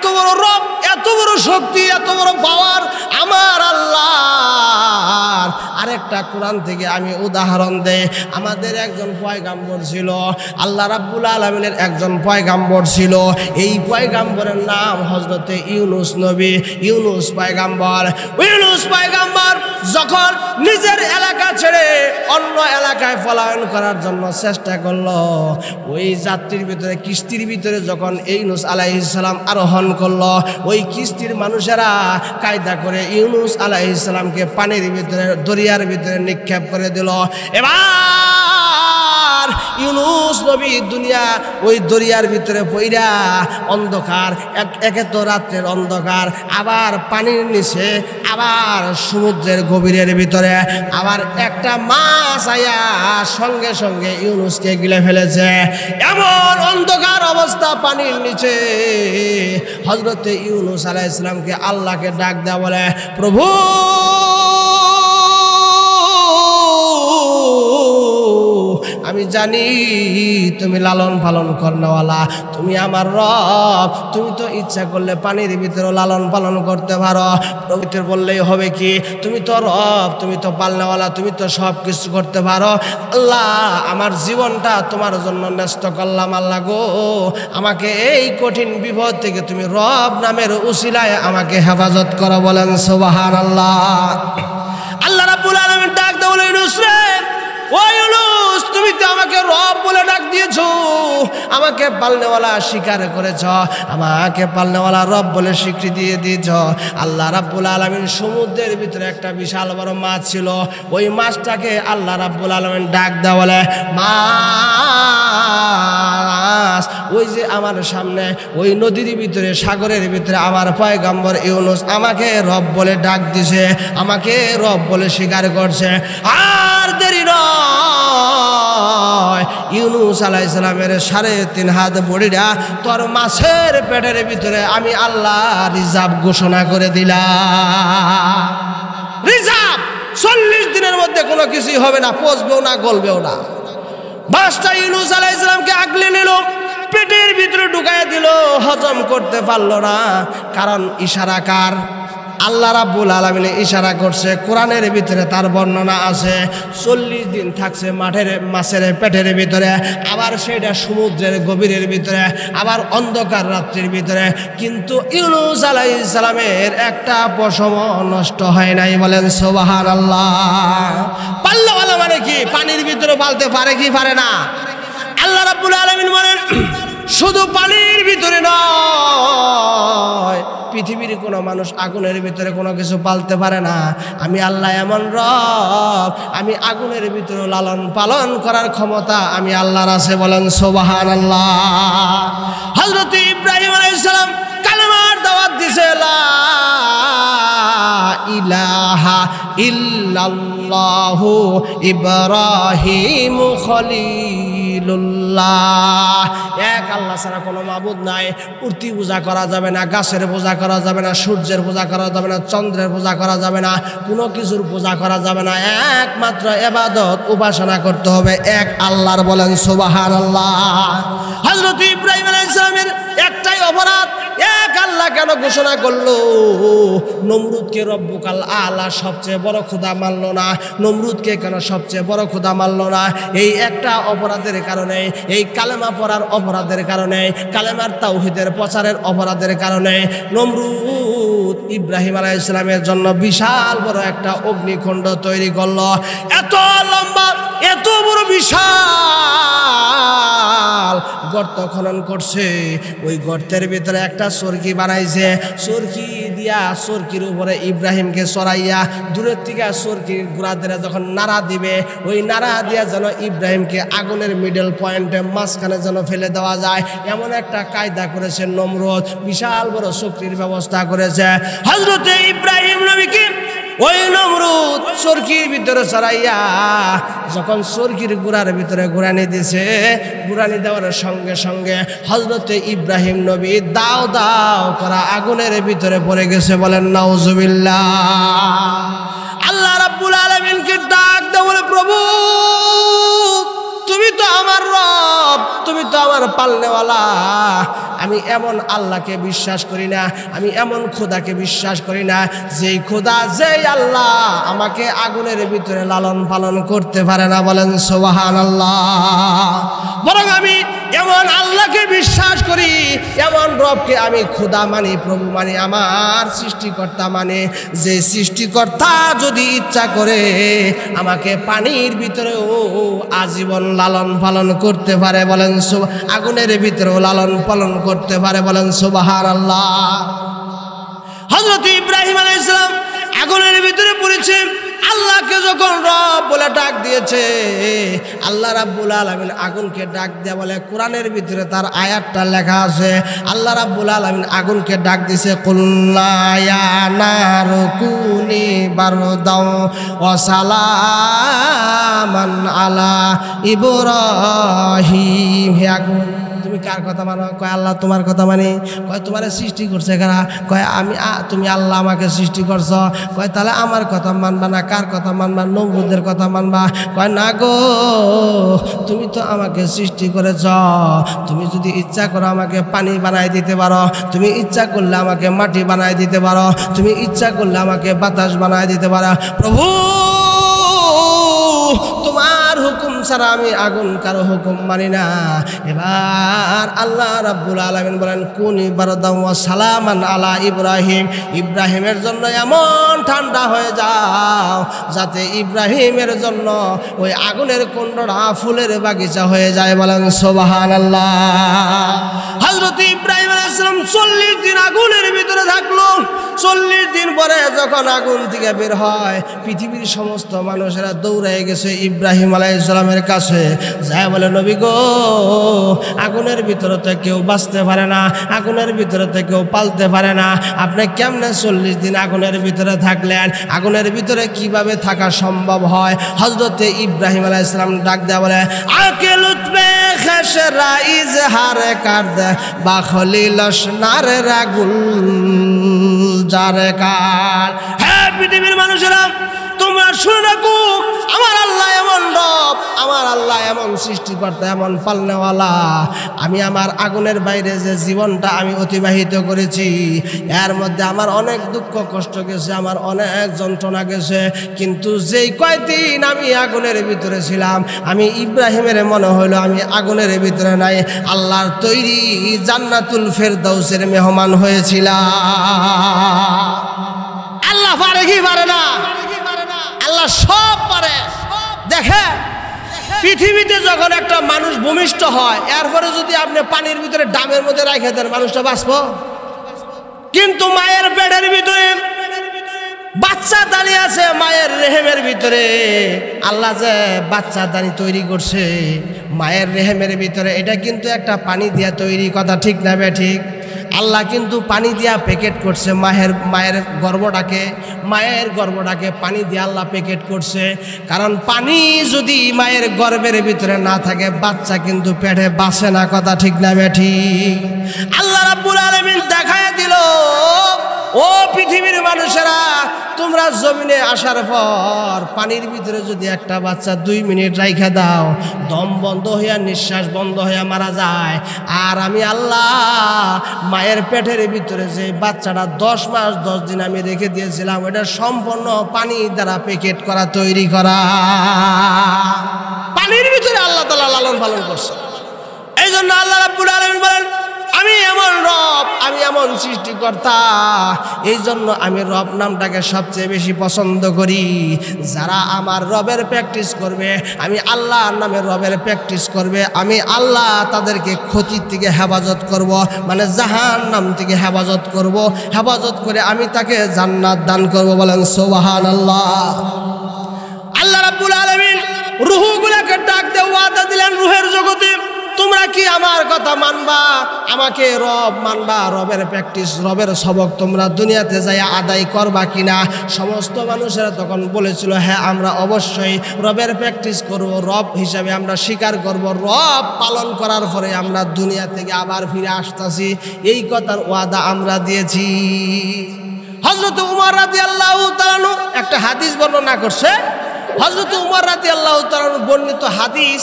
এত বড় রব, এত বড় শক্তি, এত বড় পাওয়ার আমার আল্লাহর। আরেকটা কোরআন থেকে আমি উদাহরণ দেই। আমাদের একজন পয়গাম্বর ছিল, আল্লাহ রাব্বুল আলামিনের একজন পয়গাম্বর ছিল। এই পয়গাম্বরের নাম হযরতে ইউনুস নবী, ইউনুস পয়গাম্বর। ইউনুস পয়গাম্বর যখন নিজের এলাকা ছেড়ে অন্য এলাকায় পলায়ন করার জন্য চেষ্টা করলো, ওই যাত্রীর ভিতরে, কিস্তির ভিতরে যখন ইউনুস আলাইহিস সালাম আরোহণ করলো, ওই কিস্তির মানুষেরা কায়দা করে ইউনুস আলাইহিস সালামকে পানির ভিতরে, দরিয়ার ভিতরে নিক্ষেপ করে দিল। এবার ইউনুস নবী দুনিয়া ওই দরিয়ার ভিতরে পইরা অন্ধকার, একে তো রাত্রের অন্ধকার, আবার পানির নিচে, আবার সমুদ্রের গভীরের ভিতরে, আবার একটা মাছ আয়া সঙ্গে সঙ্গে ইউনুসকে গিলে ফেলেছে। এমন অন্ধকার অবস্থা পানির নিচে হযরতে ইউনুস আলাইহিস সালামকে আল্লাহকে ডাক দেয়া বলে, প্রভু আমি জানি তুমি লালন পালন করনেওয়ালা, তুমি আমার রব, তুমি তো ইচ্ছা করলে পানির ভিতরে লালন পালন করতে পারো। পবিত্র বললেই হবে কি, তুমি তো রব, তুমি তো পালনেওয়ালা, তুমি তো সব কিছু করতে পারো। আল্লাহ আমার জীবনটা তোমার জন্য ন্যস্ত করলাম। আল্লাহ গো, আমাকে এই কঠিন বিপদ থেকে তুমি রব নামের উসিলায় আমাকে হেফাজত করো। বলেন সুবহানাল্লাহ। আল্লাহ রাব্বুল আলামিন ডাক দাও, ইউনুস রে, ও ইউনুস, তুমি তো আমাকে রব বলে ডাক দিয়েছো, আমাকে পালনেওয়ালা স্বীকার করেছ, আমাকে পালনেওয়ালা রব বলে স্বীকৃতি দিয়ে দিয়েছ। আল্লাহ রাব্বুল আলামিন সমুদ্রের ভিতরে একটা বিশাল বড় মাছ ছিল, ওই মাছটাকে আল্লাহ রাব্বুল আলামিন ডাক দেওয়া বলে, মাছ, ওই যে আমার সামনে ওই নদীর ভিতরে, সাগরের ভিতরে আমার পয়গম্বর ইউনুস আমাকে রব বলে ডাক দিছে, আমাকে রব বলে স্বীকার করছে। আর দেরি নয়, ইউনুস আলাইহিস সালামের 3.5 হাত বড়িটা তোর মাছের পেটের ভিতরে আমি আল্লাহ রিজার্ভ ঘোষণা করে দিলাম। রিজার্ভ 40 দিনের মধ্যে কোনো কিছুই হবে না, পচবেও না, গলবেও না। মাছটা ইউনুস আলাইহিস সালামকে আগলে নিল, পেটের ভিতরে ঢুকাইয়া দিল, হজম করতে পারলো না। কারণ ইশারা কার? আল্লাহ রাব্বুল আলামিন ইশারা করছে। কোরআনের ভিতরে তার বর্ণনা আছে, 40 দিন থাকছে মাছের পেটের ভিতরে, আবার সেটা সমুদ্রের গভীরের ভিতরে, আবার অন্ধকার রাত্রির ভিতরে, কিন্তু ইউনুস আলাইহিস সালামের একটা পশম নষ্ট হয় নাই। বলেন সুবহানাল্লাহ। পাল্লাওয়ালা মানে কি? পানির ভিতরে পালতে পারে কি পারে না? আল্লাহ রাব্বুল আলামিন বলেন, শুধু পানির ভিতরে নয়, পৃথিবীর কোনো মানুষ আগুনের ভিতরে কোনো কিছু পালতে পারে না। আমি আল্লাহ এমন রব, আমি আগুনের ভিতরে লালন পালন করার ক্ষমতা আমি আল্লাহর আছে। বলেন সুবহানাল্লাহ। হযরত ইব্রাহিম আলাইহিস সালাম কালেমার দাওয়াত দিছে, লা ইলাহা ইল্লাল্লাহু ইব্রাহিম খলিলুল্লাহ। এক আল্লাহ ছাড়া কোনো মাবুদ নাই। মূর্তি পূজা করা যাবে না, গাছের পূজা করা যাবে না, সূর্যের পূজা করা যাবে না, চন্দ্রের পূজা করা যাবে না, কোনো কিছুর পূজা করা যাবে না। একমাত্র ইবাদত, উপাসনা করতে হবে এক আল্লাহর। বলেন সুবহানাল্লাহ। হযরত ইব্রাহিম আলাইহিস সালামের একটাই অপরাধ, এক আল্লাহ কেন ঘোষণা করলো? নমরুদকে রব্বুকাল আলা সবচেয়ে বড় খোদা মানলো না। নমরুদকে কেন সবচেয়ে বড় খোদা মানলো না? এই একটা অপরাধের কারণে, এই কালেমা পড়ার অপরাধের কারণে, কালেমার তাওহীদের প্রচারের অপরাধের কারণে নমরুদ ইব্রাহিম আলাইহিস সালামের জন্য বিশাল বড় একটা অগ্নিকুণ্ড তৈরি করলো। এত লম্বা, এত বড় বিশাল গর্ত খনন করছে। ওই গর্তের ভিতরে একটা চরকি বানাইছে, চরকি দিয়া চরকির উপরে ইব্রাহিমকে চড়াইয়া দূরের থেকে চরকির গোড়াতে যখন নাড়া দিবে, ওই নাড়া দিয়া যেন ইব্রাহিমকে আগুনের মিডল পয়েন্টে মাঝখানে যেন ফেলে দেওয়া যায়, এমন একটা কায়দা করেছে নমরুদ। বিশাল বড় চরকির ব্যবস্থা করেছে। হযরতে ইব্রাহিম নবীকে ওই নমরুদ চরকির ভিতরে চড়াইয়া যখন চরকির গুড়ার ভিতরে গুড়ানি দিছে, গুড়ানি দেওয়ার সঙ্গে সঙ্গে হযরতে ইব্রাহিম নবী দাও দাও করা আগুনের ভিতরে পড়ে গেছে। বলেন নাউজুবিল্লাহ। আল্লাহ রাব্বুল আলামিনকে ডাক দাও, বলে প্রভু তুমি তো আমার রব, তুমি তো আমার পালনেওয়ালা, আমি এমন আল্লাহকে বিশ্বাস করি না, আমি এমন খোদাকে বিশ্বাস করি না যেই খোদা যেই আল্লাহ আমাকে আগুনের ভিতরে লালন পালন করতে পারে না। বলেন সুবহানাল্লাহ। বরং আমি এমন আল্লাহকে বিশ্বাস করি, এমন রবকে আমি খোদা মানি, প্রভু মানি, আমার সৃষ্টিকর্তা মানে, যে সৃষ্টিকর্তা যদি ইচ্ছা করে আমাকে পানির ভিতরেও আজীবন লালন পালন করতে পারে। বলেন আগুনের ভিতরেও লালন পালন করতে পারে। বলেন সুবহানাল্লাহ। হযরত ইব্রাহিম আলাইহিস সালাম আগুনের ভিতরে পড়েছে, আল্লাহকে যখন রব বলে ডাক দিয়েছে, আল্লাহ রাব্বুল আলামিন আগুনকে ডাক দেয়া বলে, কোরআনের ভিতরে তার আয়াতটা লেখা আছে। আল্লাহ রাব্বুল আলামিন আগুনকে ডাক দিয়েছে, কুল্লা ইয়া নারু কুনি বারদাও ওয়া সালামান আলা ইব্রাহিম। হে আগুন, তুমি কার কথা মানো? কয় আল্লাহ তোমার কথা মানি। কয় তোমার সৃষ্টি করছে কারা? কয় আমি। তুমি আল্লাহ আমাকে সৃষ্টি করছ। কয় তাহলে আমার কথা মানবা না, কার কথা মানবা? নমরুদের কথা মানবা? কয় না গো, তুমি তো আমাকে সৃষ্টি করেছ, তুমি যদি ইচ্ছা করো আমাকে পানি বানাই দিতে পারো, তুমি ইচ্ছা করলে আমাকে মাটি বানাই দিতে পারো, তুমি ইচ্ছা করলে আমাকে বাতাস বানাই দিতে পারো। প্রভু, তোমার হুকুম ছাড়া আমি আগুন কারো হুকুম মানি না। এবার আল্লাহ রাব্বুল আলামিন বলেন, কুনি বারদাও ওয়া সালামান আলা ইব্রাহিম। ইব্রাহিমের জন্য এমন ঠান্ডা হয়ে যাও যাতে ইব্রাহিমের জন্য ওই আগুনের কুণ্ডটা ফুলের বাগিচা হয়ে যায়। বলেন সুবহানাল্লাহ। হযরত ইব্রাহিম আলাইহিস সালাম 40 দিন আগুনের ভিতরে থাকলো। 40 দিন পরে যখন আগুন থেকে বের হয়, পৃথিবীর সমস্ত মানুষেরা দৌড়ে গেছে ইব্রাহিম আলাইহিস সালামের কাছে, যায় বলে, নবী গো, আগুনের ভিতরে তো কেউ বাঁচতে পারে না, আগুনের ভিতরে তো কেউ পালতে পারে না, আপনি কেমনে 40 দিন আগুনের ভিতরে থাকলেন? আগুনের ভিতরে কিভাবে থাকা সম্ভব হয়? হযরতে ইব্রাহিম আলাইহিস সালাম ডাক দেয়া বলে, আকে লুতবে খেসরা ইজহারে কারদ বা খলিলস নারে রাগুল যারে কার। হ্যাঁ পৃথিবীর মানুষেরা, তোমরা শুনে রাখো, আমার আল্লাহ এমন রব, আমার আল্লাহ এমন সৃষ্টিকর্তা, এমন পালনেওয়ালা। আমি আমার আগুনের বাইরে যে জীবনটা আমি অতিবাহিত করেছি, এর মধ্যে আমার অনেক দুঃখ কষ্ট গেছে, আমার অনেক যন্ত্রণা গেছে, কিন্তু যেই কয়দিন আমি আগুনের ভিতরে ছিলাম, আমি ইব্রাহিমের মনে হইলো আমি আগুনের ভিতরে নাই, আল্লাহর তৈরি জান্নাতুল ফেরদাউসের মেহমান হয়েছিলাম। আল্লাহ পারে কি পারে না? আল্লাহ সব পারে। দেখে, পৃথিবীতে যখন একটা মানুষ ভূমিষ্ঠ হয়, এরপরে যদি আপনি পানির ভিতরে ডামের মধ্যে রাখে দেন, মানুষটা বাঁচবো? কিন্তু মায়ের পেটের ভিতরে বাচ্চা দাঁড়িয়ে আছে, মায়ের রেহেমের ভিতরে আল্লাহ যে বাচ্চা দানি তৈরি করছে মায়ের রেহেমের ভিতরে, এটা কিন্তু একটা পানি দিয়া তৈরি, কথা ঠিক না বে ঠিক? আল্লাহ কিন্তু পানি দিয়া প্যাকেট করছে মায়ের গর্ভটাকে পানি দিয়ে আল্লাহ প্যাকেট করছে। কারণ পানি যদি মায়ের গর্ভের ভিতরে না থাকে, বাচ্চা কিন্তু পেটে বাসে না, কথা ঠিক না বে ঠিক? আল্লাহ রাব্বুল আলামিন দেখায় দিল, ও পৃথিবীর মানুষেরা, তোমরা জমিনে আসার পর পানির ভিতরে যদি একটা বাচ্চা 2 মিনিট রাইখা দাও, দম বন্ধ হইয়া নিঃশ্বাস বন্ধ হইয়া মারা যায়। আর আমি আল্লাহ মায়ের পেটের ভিতরে যে বাচ্চাটা 10 মাস 10 দিন আমি রেখে দিয়েছিলাম, ওটা সম্পূর্ণ পানি দ্বারা প্যাকেট করা, তৈরি করা। পানির ভিতরে আল্লাহ তাআলা লালন পালন করছে। এই জন্য আল্লাহ রাব্বুল আলামিন বলেন, আমি এমন রব, আমি এমন সৃষ্টিকর্তা। এই জন্য আমি রব নামটাকে সবচেয়ে বেশি পছন্দ করি। যারা আমার রবের প্র্যাকটিস করবে, আমি আল্লাহর নামে রবের প্র্যাকটিস করবে, আমি আল্লাহ তাদেরকে ক্ষতির থেকে হেফাজত করব, মানে জাহান্নাম থেকে হেফাজত করব। হেফাজত করে আমি তাকে জান্নাত দান করব। বলেন সুবহানাল্লাহ। আল্লাহ রাব্বুল আলামিন রূহগুলোকে ডাক দিয়ে ওয়াদা দিলেন, রূহের জগতে তোমরা কি আমার কথা মানবা? আমাকে রব মানবা? রবের প্র্যাকটিস, রবের সবক তোমরা দুনিয়াতে যাই আদায় করবা কিনা? সমস্ত মানুষেরা তখন বলেছিল, হ্যাঁ আমরা অবশ্যই রবের প্র্যাকটিস করব, রব হিসাবে আমরা স্বীকার করব, রব পালন করার পরে আমরা দুনিয়া থেকে আবার ফিরে আসতেছি, এই কথার ওয়াদা আমরা দিয়েছি। হযরত উমর রাদিয়াল্লাহু তাআলা একটা হাদিস বর্ণনা করছে। হযরত উমর রাদিয়াল্লাহু তাআলা বর্ণিত হাদিস,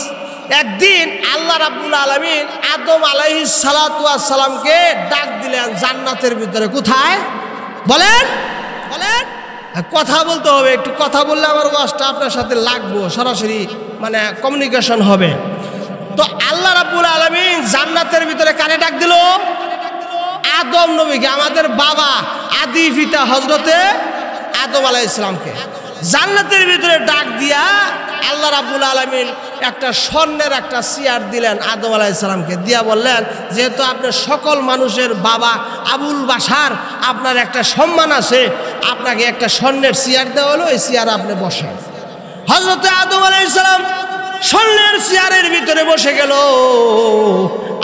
একদিন আল্লাহ রাব্বুল আলামিন আদম আলাইহিস সালাতু ওয়াস সালামকে ডাক দিলেন জান্নাতের ভিতরে। কোথায় বলেন বলেন? কথা বলতে হবে, একটু কথা বললে আমার ওয়াজটা আপনার সাথে লাগবো, সরাসরি মানে কমিউনিকেশন হবে। তো আল্লাহ রাব্বুল আলামিন জান্নাতের ভিতরে কারে ডাক দিল? আদম নবীকে, আমাদের বাবা আদি পিতা হযরতে আদম আলাইহিস সালামকে জান্নাতের ভিতরে ডাক দিয়া আল্লাহ রাব্বুল আলামিন একটা স্বর্ণের একটা চেয়ার দিলেন আদম আলাইহিস সালামকে, দিয়া বললেন যেহেতু আপনার সকল মানুষের বাবা আবুল বাশার, আপনার একটা সম্মান আছে, আপনাকে একটা স্বর্ণের চেয়ার দেওয়া হলো, এই চেয়ারে আপনি বসেন। হযরতে আদম আলাইহিস সালাম স্বর্ণের চেয়ারের ভিতরে বসে গেল।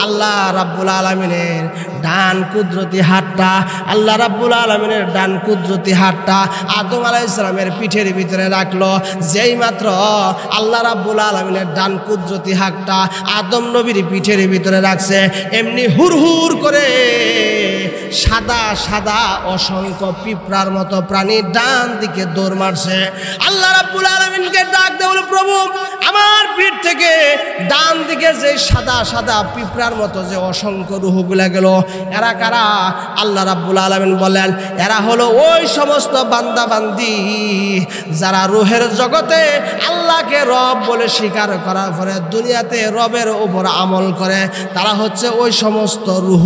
আল্লাহ রাব্বুল আলামিনের ডান কুদরতি হাতটা, আল্লাহ রাব্বুল আলামিনের ডান কুদরতি হাতটা আদম আলাইহিস সালামের পিঠের ভিতরে রাখলো। যেই মাত্র আল্লাহ রাব্বুল আলামিনের ডান কুদরতি হাতটা আদম নবীর পিঠের ভিতরে রাখছে, এমনি হুরহুর করে সাদা সাদা অসংখ্য পিঁপড়ার মতো প্রাণী ডান দিকে দৌড় মারছে। আল্লাহ রাব্বুল আলামিনকে ডাক দেওয়া হলো, প্রভু আমার পিঠ থেকে ডান দিকে যে সাদা সাদা পিঁপড়ার মতো যে অসংখ্য রূহগুলা গেল, এরা কারা? আল্লাহ রাব্বুল আলামিন বলেন এরা হলো ওই সমস্ত বান্দা বান্দি যারা রূহের জগতে আল্লাহকে রব বলে স্বীকার করার পরে দুনিয়াতে রবের উপর আমল করে, তারা হচ্ছে ওই সমস্ত রূহ,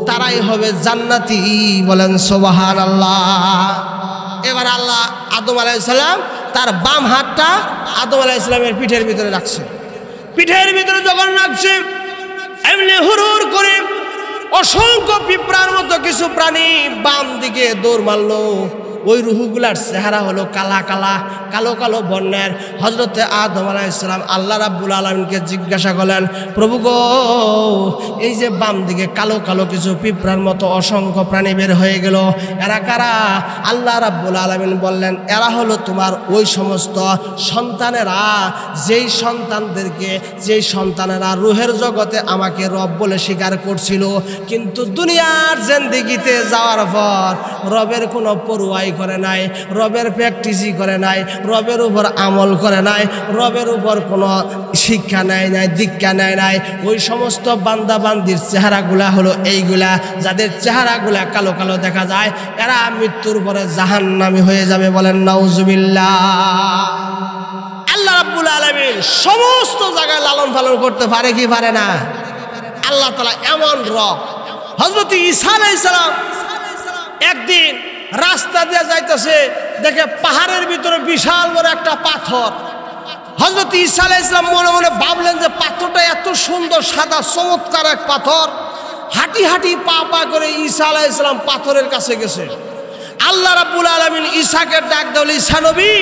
তারাই হবে জান্নাতি। বলেন সুবহানাল্লাহ। এবার আল্লাহ আদম আলাইহিস সালাম তার বাম হাতটা আদম আলাইহিস সালামের পিঠের ভিতরে রাখছে। পিঠের ভিতরে যখন রাখছে, এমনি হুরহুর করে অসংখ্য পিঁপড়ার মতো কিছু প্রাণী বাম দিকে দৌড় মারলো। ওই রূহগুলার চেহারা হলো কালা কালা, কালো কালো বর্ণের। হযরতে আদম আলাইহিস সালাম আল্লাহ রাব্বুল আলামিনকে জিজ্ঞাসা করলেন, প্রভু গো, এই যে বাম দিকে কালো কালো কিছু পিঁপড়ার মতো অসংখ্য প্রাণী বের হয়ে গেল, এরা কারা? আল্লাহ রাব্বুল আলামিন বললেন এরা হলো তোমার ওই সমস্ত সন্তানেরা, যেই সন্তানেরা রূহের জগতে আমাকে রব বলে স্বীকার করছিল, কিন্তু দুনিয়ার জিন্দেগিতে যাওয়ার পর রবের কোনো পরোয়াই করে নাই, রবের প্র্যাকটিসই করে নাই, রবের উপর আমল করে নাই, রবের উপর কোনো শিক্ষা নেয় নাই, দীক্ষা নেয় নাই। ওই সমস্ত বান্দা বান্দির চেহারাগুলা হলো এইগুলা, যাদের চেহারাগুলা কালো কালো দেখা যায়, এরা মৃত্যুর পরে জাহান্নামী হয়ে যাবে। বলেন নাউজুবিল্লাহ। আল্লাহ রাব্বুল আলামিন সমস্ত জায়গায় লালন পালন করতে পারে কি পারে না? আল্লাহ তাআলা এমন রব। হযরত ঈসা আলাইহিস সালাম একদিন রাস্তা দিয়ে যাইতেছে, দেখে পাহাড়ের ভিতরে বিশাল বড় একটা পাথর। হযরত ঈসা আলাইহিস সালাম মনে মনে ভাবলেন যে পাথরটা এত সুন্দর সাদা চমৎকার এক পাথর। হাঁটি হাঁটি পা পা করে ঈসা আলাইহিস সালাম পাথরের কাছে গেছে। আল্লাহ রাব্বুল আলামিন ঈসাকে ডাক দিল, ঈসা নবী,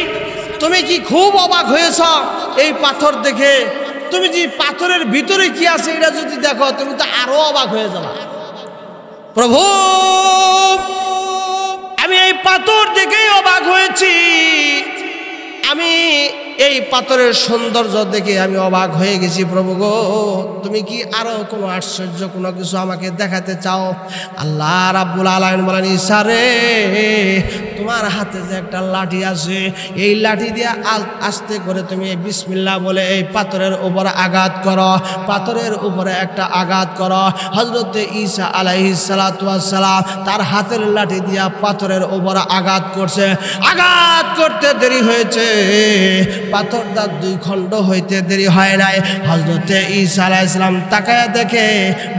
তুমি কি খুব অবাক হয়েছ এই পাথর দেখে? তুমি যে পাথরের ভিতরে কি আছে এটা যদি দেখো, তুমি তো আরো অবাক হয়ে যাবে। প্রভু, আমি এই পাথর দেখেই অবাক হয়েছি, আমি এই পাথরের সৌন্দর্য দেখে আমি অবাক হয়ে গেছি। প্রভু গো, তুমি কি আরো কোনো আশ্চর্য কোনো কিছু আমাকে দেখাতে চাও? আল্লাহ রাব্বুল আলামিন বলেন, ঈসা রে, তোমার হাতে যে একটা লাঠি আছে, এই লাঠি দিয়ে আস্তে করে তুমি বিসমিল্লাহ বলে এই পাথরের উপরে আঘাত করো। পাথরের উপরে একটা আঘাত করো। হযরতে ঈসা আলাইহিস সালাতু ওয়াস সালাম তার হাতের লাঠি দিয়া পাথরের উপরে আঘাত করছে। আঘাত করতে দেরি হয়েছে, পাথরটা দুই খণ্ড হইতে দেরি হয় নাই। হযরতে ঈসা আলাইহিস সালাম তাকায়া দেখে,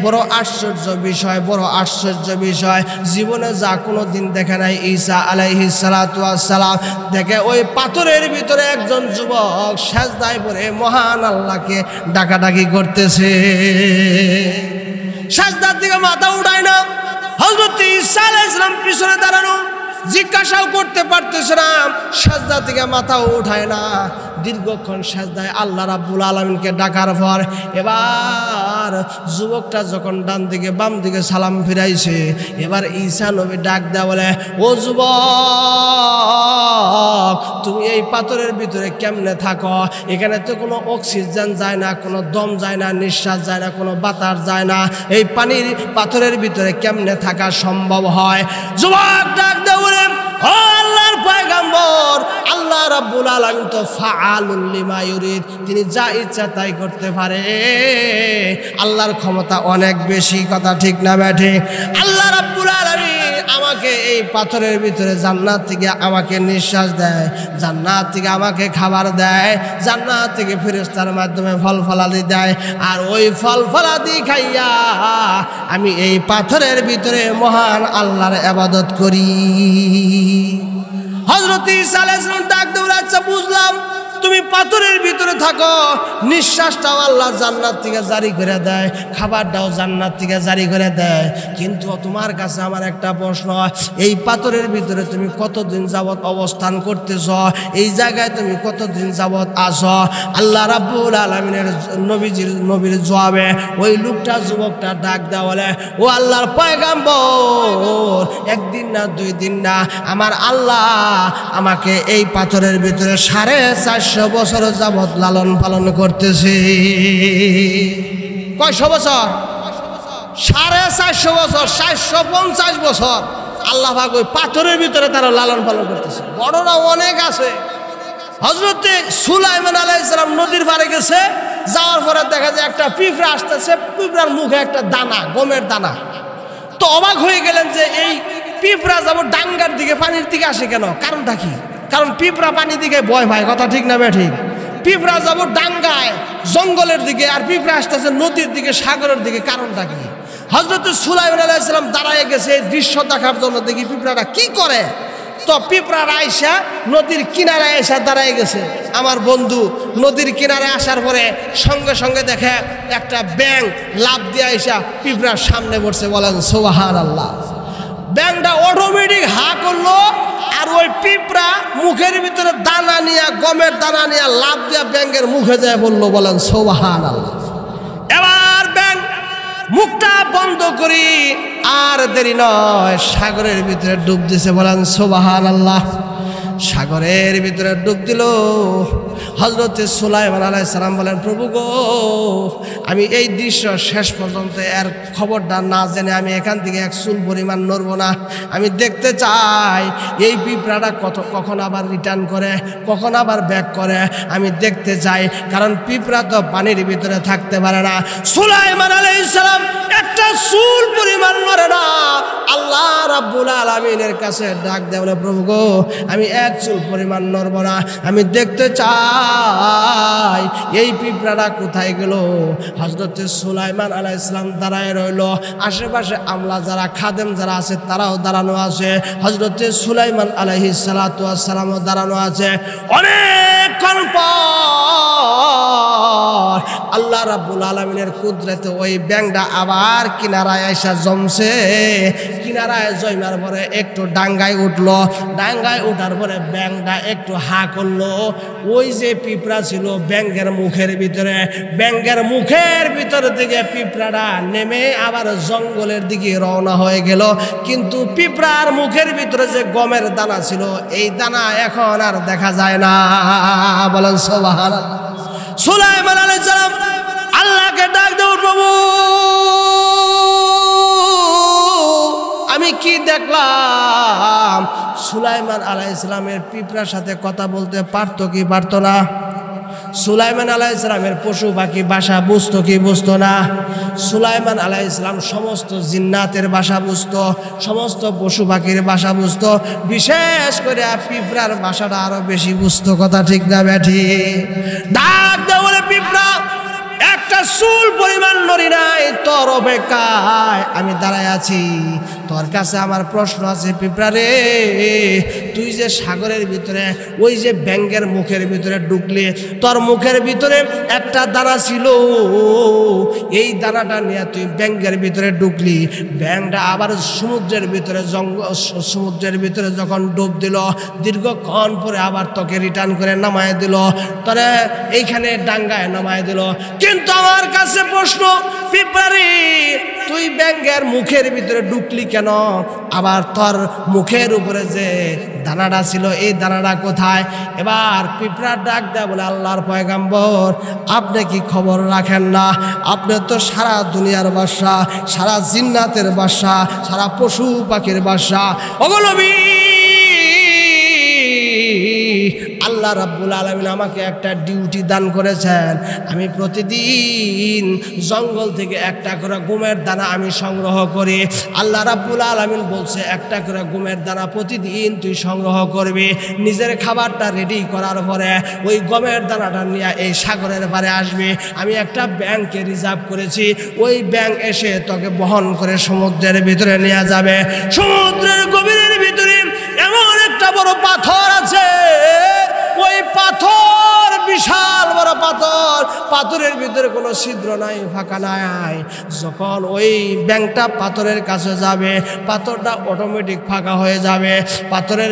বড় আশ্চর্য বিষয়, বড় আশ্চর্য বিষয়, জীবনে যা কোনো দিন দেখে নাই ঈসা আলাইহিস সালাতু ওয়াস সালাম। দেখে ওই পাথরের ভিতরে একজন যুবক সেজদায় পড়ে মহান আল্লাহকে ডাকাডাকি করতেছে। সেজদার দিকে মাথা উঠায় না। হযরতে ঈসা আলাইহিস সালাম পিছনে দাঁড়ানো, জিজ্ঞাসাও করতে পারতেছে না, সেজদা থেকে মাথাও উঠায় না। দীর্ঘক্ষণ সেজদায় আল্লাহ রাব্বুল আলামিনকে ডাকার পর এবার যুবকটা যখন ডান দিকে বাম দিকে সালাম ফিরাইছে, এবার ঈসা নবী ডাক দেয়া বলে, ও যুবক, তুমি এই পাথরের ভিতরে কেমনে থাকো? এখানে তো কোনো অক্সিজেন যায় না, কোনো দম যায় না, নিঃশ্বাস যায় না, কোনো বাতাস যায় না, এই পানির পাথরের ভিতরে কেমনে থাকা সম্ভব হয়? যুবক ডাক দেয়া বলে, ও আল্লাহর পয়গম্বর, আল্লাহ রাব্বুল আলামিন তো ফাআলুল লিমা ইউরিদ, তিনি যা ইচ্ছা তাই করতে পারে। আল্লাহর ক্ষমতা অনেক বেশি, কথা ঠিক না ব্যাঠে? আল্লাহ রাব্বুল আলামিন আমাকে এই পাথরের ভিতরে জান্নাত থেকে আমাকে নিঃশ্বাস দেয়, জান্নাত থেকে আমাকে খাবার দেয়, জান্নাত থেকে ফেরেশতার মাধ্যমে ফল ফলাদি দেয়। আর ওই ফল ফলাদি খাইয়া আমি এই পাথরের ভিতরে মহান আল্লাহর ইবাদত করি। হযরত ঈসা আলাইহিস সালাম ডাক দিয়ে, আচ্ছা বুঝলাম, তুমি পাথরের ভিতরে থাকো, নিঃশ্বাসটাও আল্লাহ জান্নাত থেকে জারি করে দেয়, খাবারটাও জান্নাত থেকে জারি করে দেয়, কিন্তু তোমার কাছে আমার একটা প্রশ্ন, এই পাথরের ভিতরে তুমি কতদিন যাবত অবস্থান করতেছ? এই জায়গায় তুমি কতদিন যাবত আসো? আল্লাহ রাব্বুল আলামিনের নবীর জবাবে ওই লোকটা, যুবকটা ডাক দেওয়া বলে, ও আল্লাহর পয়গাম্বর, একদিন না 2 দিন না, আমার আল্লাহ আমাকে এই পাথরের ভিতরে 450 বছর যাবত লালন পালন করতেছে। কয়শো বছর? 450 বছর, 450 বছর আল্লাহ পাক ওই পাথরের ভিতরে তারা লালন পালন করতেছে। বড়রা অনেক আছে। হযরতে সুলাইমান আলাইহিস সালাম নদীর পাড়ে গেছে, যাওয়ার পরে দেখা যায় একটা পিঁপড়া আসতেছে, পিঁপড়ার মুখে একটা দানা, গমের দানা। তো অবাক হয়ে গেলেন যে এই পিঁপড়া যাব ডাঙ্গার দিকে, পানির দিকে আসে কেন? কারণটা কি? কারণ পিঁপড়া পানি দিকে ভয় পায়, কথা ঠিক না ঠিক? পিঁপড়া যাব ডাঙ্গায়, জঙ্গলের দিকে, আর পিঁপড়া আসতেছে নদীর দিকে, সাগরের দিকে, কারণটা কি? হযরত সুলাইমান আলাইহিস সালাম দাঁড়ায় গেছে এই দৃশ্য দেখার জন্য, দেখি পিঁপড়াটা কি করে। তো পিঁপড়ার আয়সা নদীর কিনারে এসে দাঁড়ায় গেছে। আমার বন্ধু নদীর কিনারে আসার পরে সঙ্গে সঙ্গে দেখে একটা ব্যাঙ লাফ দিয়ে আইসা পিঁপড়ার সামনে বসছে। বলেন সুবহানাল্লাহ। ব্যাঙটা অটোমেটিক হা করলো, আর ওই পিঁপড়া মুখের ভিতরে দানা নিয়ে, গমের দানা নিয়ে লাফ দিয়া ব্যাঙের মুখে যায় বললো। বলেন সুবহানাল্লাহ। এবার ব্যাঙ মুখটা বন্ধ করি, আর দেরি নয়, সাগরের ভিতরে ডুব দিছে। বলেন সুবহানাল্লাহ। সাগরের ভিতরে ডুব দিল। হযরত সুলাইমান আলাইহিস সালাম বলেন, প্রভু গো, আমি এই দৃশ্য শেষ পর্যন্ত এর খবরটা না জেনে আমি এখান থেকে এক চুল পরিমাণ নড়ব না। আমি দেখতে চাই এই পিঁপড়াটা কখন আবার রিটার্ন করে, কখন আবার ব্যাক করে, আমি দেখতে চাই। কারণ পিঁপড়া তো পানির ভিতরে থাকতে পারে না। সুলাইমান আলাইহিস সালাম একটা চুল পরিমাণ নড়ে না। আল্লাহ রাব্বুল আলামিনের কাছে ডাক দেয়, বলে, প্রভু গো, আমি এক চুল পরিমাণ নড়ব না, আমি দেখতে চাই এই পিঁপড়াটা কোথায় গেল। হযরত সুলাইমান আলাইহিস সালাম দাঁড়ায় রইল, আশেপাশে আমলা যারা, খাদেম যারা আছে তারাও দাঁড়ানো আছে, হযরত সুলাইমান আলাইহিস সালাতু ওয়াস সালামও দাঁড়ানো আছে। অনেকক্ষণ পর আল্লাহ রাব্বুল আলামিনের কুদরতে ওই ব্যাঙটা আবার কিনারায় এসে জমছে। কিনারায় জমার পরে একটু ডাঙ্গায় উঠলো। ডাঙ্গায় উঠার পরে ব্যাঙটা একটু হা করলো। ওই যে পিঁপড়া ছিল ব্যাঙের মুখের ভিতরে, ব্যাঙের মুখের ভিতর থেকে পিঁপড়াটা নেমে আবার জঙ্গলের দিকে রওনা হয়ে গেল। কিন্তু পিঁপড়ার মুখের ভিতরে যে গমের দানা ছিল, এই দানা এখন আর দেখা যায় না। বলেন সুবহানাল্লাহ। সুলাইমান আলাইহিস সালাম আল্লাহকে ডাক দেও, প্রভু আমি কি দেখলাম? সুলাইমান আলাইহিস সালামের পিঁপড়ার সাথে কথা বলতে পারতো কি পারতো না? সুলাইমান আলাইহিস সালামের পশু পাখি ভাষা বুঝতো কি বুঝতো না? সুলাইমান আলাইহিস সালাম সমস্ত জিন্নাতের ভাষা বুঝতো, সমস্ত পশু পাখির ভাষা বুঝতো, বিশেষ করে পিঁপড়ার ভাষাটা আরো বেশি বুঝতো। কথা ঠিক না ব্যাঠি? ডাক দেওয়া বলে, পিঁপড়া একটা চুল পরিমাণ নড়ি নাই, তোর অপেক্ষায় আমি দাঁড়ায় আছি। তোর কাছে আমার প্রশ্ন আছে পিঁপড়া রে, তুই যে সাগরের ভিতরে ওই যে ব্যাঙের মুখের ভিতরে ঢুকলি, তোর মুখের ভিতরে একটা দানা ছিল, এই দানাটা নিয়ে তুই ব্যাঙের ভিতরে ঢুকলি। ব্যাঙটা আবার সমুদ্রের ভিতরে সমুদ্রের ভিতরে যখন ডুব দিল, দীর্ঘক্ষণ পরে আবার তোকে রিটার্ন করে নামায় দিল, তোরে এইখানে ডাঙ্গায় নামায় দিল। কিন্তু আমার কাছে প্রশ্ন, পিঁপড়া তুই ব্যাঙের মুখের ভিতরে ঢুকলি কেন? আবার তোর মুখের উপরে যে দানাটা ছিল, এই দানাটা কোথায়? এবার পিঁপড়া ডাক দেয়, বলে, আল্লাহর পয়গাম্বর, আপনি কি খবর রাখেন না? আপনি তো সারা দুনিয়ার বাদশা, সারা জিন্নাতের বাদশা, সারা পশু পাখির বাদশা। ওগো নবী, আল্লাহ রাব্বুল আলামিন আমাকে একটা ডিউটি দান করেছেন, আমি প্রতিদিন জঙ্গল থেকে একটা করে গমের দানা আমি সংগ্রহ করি। আল্লাহ রাব্বুল আলামিন বলছে একটা করে গমের দানা প্রতিদিন তুই সংগ্রহ করবি, নিজের খাবারটা রেডি করার পরে ওই গমের দানাটা নিয়ে এই সাগরের পারে আসবি। আমি একটা ব্যাংকে রিজার্ভ করেছি, ওই ব্যাংক এসে তোকে বহন করে সমুদ্রের ভিতরে নিয়ে যাবে। সমুদ্রের গভীরের ভিতরে এমন একটা বড় পাথর আছে, ওই পাথর বিশাল বড় পাথর, পাথরের ভিতরে কোনো ছিদ্র নাই, ফাঁকা নাই। যখন ওই ব্যাংকটা পাথরের কাছে যাবে, পাথরটা অটোমেটিক ফাঁকা হয়ে যাবে। পাথরের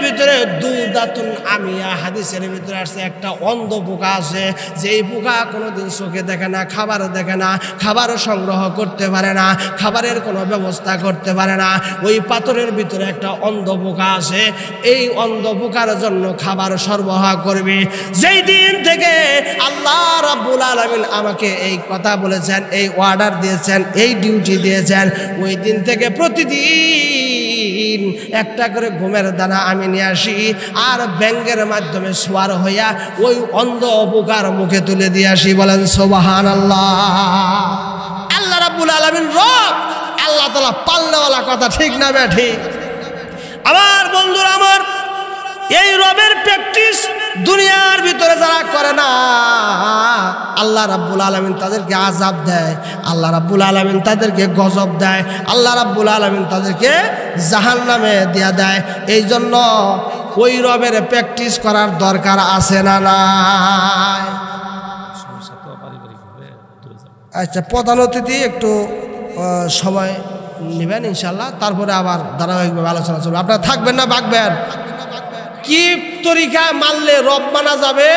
ভিতরে দুদাতুন আমিয়া, হাদিসের ভিতরে আসছে একটা অন্ধ পোকা আছে, যেই পোকা কোনোদিন চোখে দেখে না, খাবার দেখে না, খাবার সংগ্রহ করতে পারে না, খাবারের কোনো ব্যবস্থা করতে পারে না। ওই পাথরের ভিতরে একটা অন্ধ পোকা আছে, এই অন্ধ পোকার জন্য খাবার সরবরাহ করবে। যেই দিন থেকে আল্লাহ রাব্বুল আলামিন আমাকে এই কথা বলেছেন, এই অর্ডার দিয়েছেন, এই ডিউটি দিয়েছেন, ওই দিন থেকে প্রতিদিন একটা করে গমের দানা আমি নিয়ে আসি, আর ব্যাংকের মাধ্যমে সোয়ার হইয়া ওই অন্ধ পোকার মুখে তুলে দিয়ে আসি। বলেন সুবহানাল্লাহ। আল্লাহ রাব্বুল আলামিন রব, আল্লাহ তাআলা পাল্লাওয়ালা, কথা ঠিক না বে ঠিক? আমার বন্ধুরা আমার, এই রবের প্র্যাকটিস দুনিয়ার ভিতরে যারা করে না, আল্লাহ রাব্বুল আলামিন তাদেরকে আযাব দেয়, আল্লাহ রাব্বুল আলামিন তাদেরকে গজব দেয়, আল্লাহ রাব্বুল আলামিন তাদেরকে জাহান্নামে দিয়া দেয়। এই জন্য ওই রবের প্র্যাকটিস করার দরকার আছে না নাই? আচ্ছা, প্রধান অতিথি একটু সময় নেবেন ইনশাল্লাহ, তারপরে আবার ধারাবাহিকভাবে আলোচনা চলবে। আপনারা থাকবেন না ভাগবেন? কি তরিকা মানলে রব মানা যাবে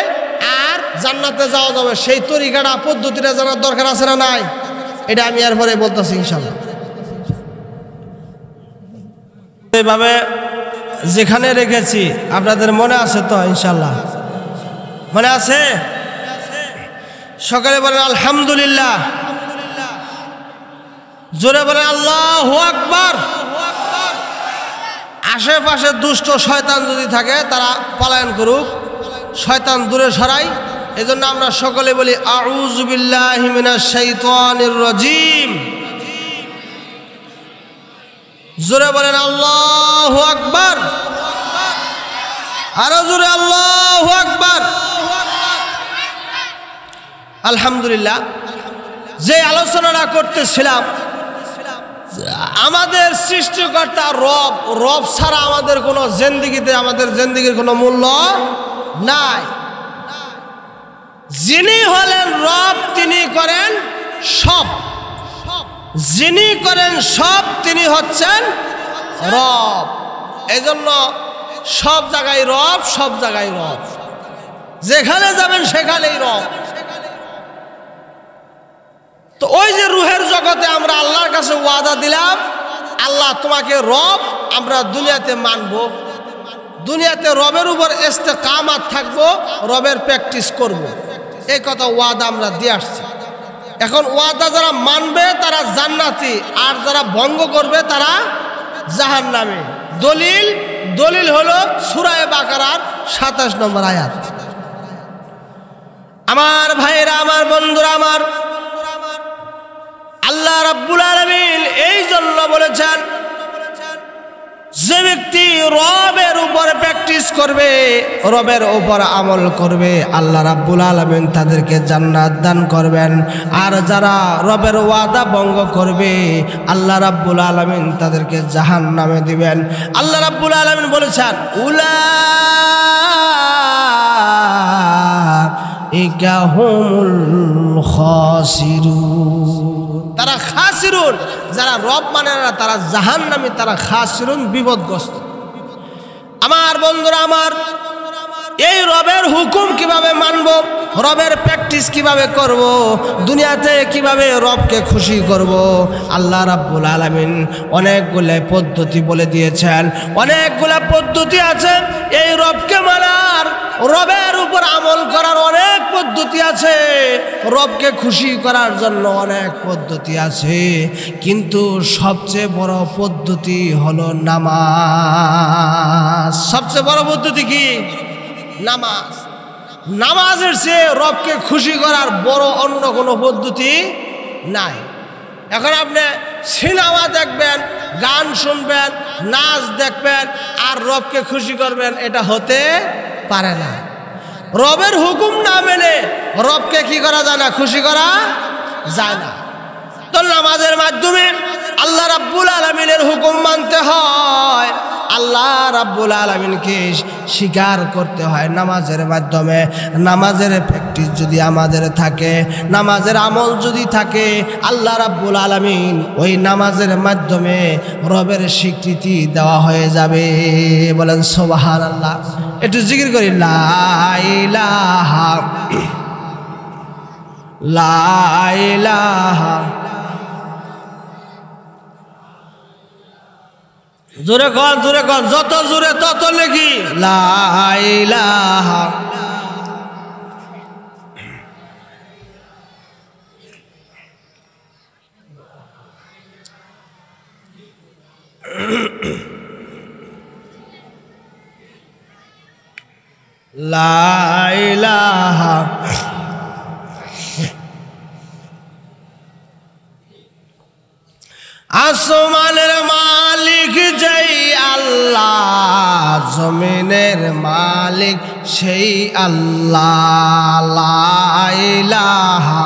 আর জান্নাতে যাওয়া যাবে, সেই তরিকাটা, পদ্ধতিটা জানার দরকার আছে না নাই? এটা আমি এরপরে বলতেছি ইনশাল্লাহ। এইভাবে যেখানে রেখেছি আপনাদের মনে আছে তো ইনশাল্লাহ? মনে আছে? সকালে বলেন আলহামদুলিল্লাহ, জোরে বলেন আল্লাহু আকবার। আশেপাশে দুষ্ট শয়তান যদি থাকে তারা পলায়ন করুক, শয়তান দূরে সরাই। এজন্য আমরা সকলে বলি আউযু বিল্লাহি মিনাশ শাইতানির রাজিম। জোরে বলেন আল্লাহু আকবার, আরো জোরে আল্লাহু আকবার। আলহামদুলিল্লাহ, যে আলোচনাটা করতেছিলাম, আমাদের সৃষ্টিকর্তা রব, রব ছাড়া আমাদের কোনো জিন্দেগিতে, আমাদের জিন্দেগির কোনো মূল্য নাই। যিনি হলেন রব, তিনি করেন সব, যিনি করেন সব, তিনি হচ্ছেন রব। এজন্য সব জায়গায় রব, সব জায়গায় রব, যেখানে যাবেন সেখানেই রব। তো ওই যে রুহের জগতে আমরা আল্লাহর কাছে ওয়াদা দিলাম, আল্লাহ তোমাকে রব আমরা দুনিয়াতে মানব, দুনিয়াতে রবের উপর ইস্তেকামাত থাকবো, রবের প্র্যাকটিস করব, এই কথা ওয়াদা আমরা দিয়ে আসছি। এখন ওয়াদা যারা মানবে তারা জান্নাতি, আর যারা ভঙ্গ করবে তারা জাহান্নামী। দলিল হলো সূরা বাকারার 27 নম্বর আয়াত। আমার ভাইরা, আমার বন্ধুরা আমার, আল্লাহ রাব্বুল আলামিন এই জন্য বলেছেন, যে ব্যক্তি রবের উপর প্র্যাকটিস করবে, রবের উপর আমল করবে, আল্লাহ রাব্বুল আলামিন তাদেরকে জান্নাত দান করবেন। আর যারা রবের ওয়াদা ভঙ্গ করবে, আল্লাহ রাব্বুল আলামিন তাদেরকে জাহান্নামে দিবেন। আল্লাহ রাব্বুল আলামিন বলেছেন, উলাইকা হুমুল খাসিরুন, তারা খাসিরুন, যারা রব মানে না তারা জাহান্নামী, তারা খাসিরুন, বিপদগ্রস্ত। আমার বন্ধুরা আমার, এই রবের হুকুম কিভাবে মানব, রবের প্র্যাকটিস কিভাবে করব, দুনিয়াতে কিভাবে রবকে খুশি করব, আল্লাহ রাব্বুল আলামিন অনেকগুলো পদ্ধতি বলে দিয়েছেন। অনেকগুলো পদ্ধতি আছে এই রবকে মানার, রবের উপর আমল করার অনেক পদ্ধতি আছে, রবকে খুশি করার জন্য অনেক পদ্ধতি আছে, কিন্তু সবচেয়ে বড় পদ্ধতি হলো নামাজ। সবচেয়ে বড় পদ্ধতি কি? নামাজ। নামাজের চেয়ে রবকে খুশি করার বড় অন্য কোনো পদ্ধতি নাই। এখন আপনি সিনেমা দেখবেন, গান শুনবেন, নাচ দেখবেন আর রবকে খুশি করবেন, এটা হতে পারে না। রবের হুকুম না মেনে রবকে কি করা যায় না? খুশি করা যায় না। তো নামাজের মাধ্যমে আল্লাহ রাব্বুল আলামিনের হুকুম মানতে হয়, আল্লাহ রাব্বুল আলামিনকে স্বীকার করতে হয় নামাজের মাধ্যমে। নামাজের প্র্যাকটিস যদি আমাদের থাকে, নামাজের আমল যদি থাকে, আল্লাহ রাব্বুল আলামিন ওই নামাজের মাধ্যমে রবের স্বীকৃতি দেওয়া হয়ে যাবে। বলেন সুবহানাল্লাহ। একটু জিকির করি, লা ইলাহা লা ইলাহা। জোরে কন, জোরে কন, যত জোরে তত লেখি, লা ইলাহা। লা ইলাহা আসমানের মালিক যেই আল্লাহ, জমিনের মালিক সেই আল্লাহ। লা ইলাহা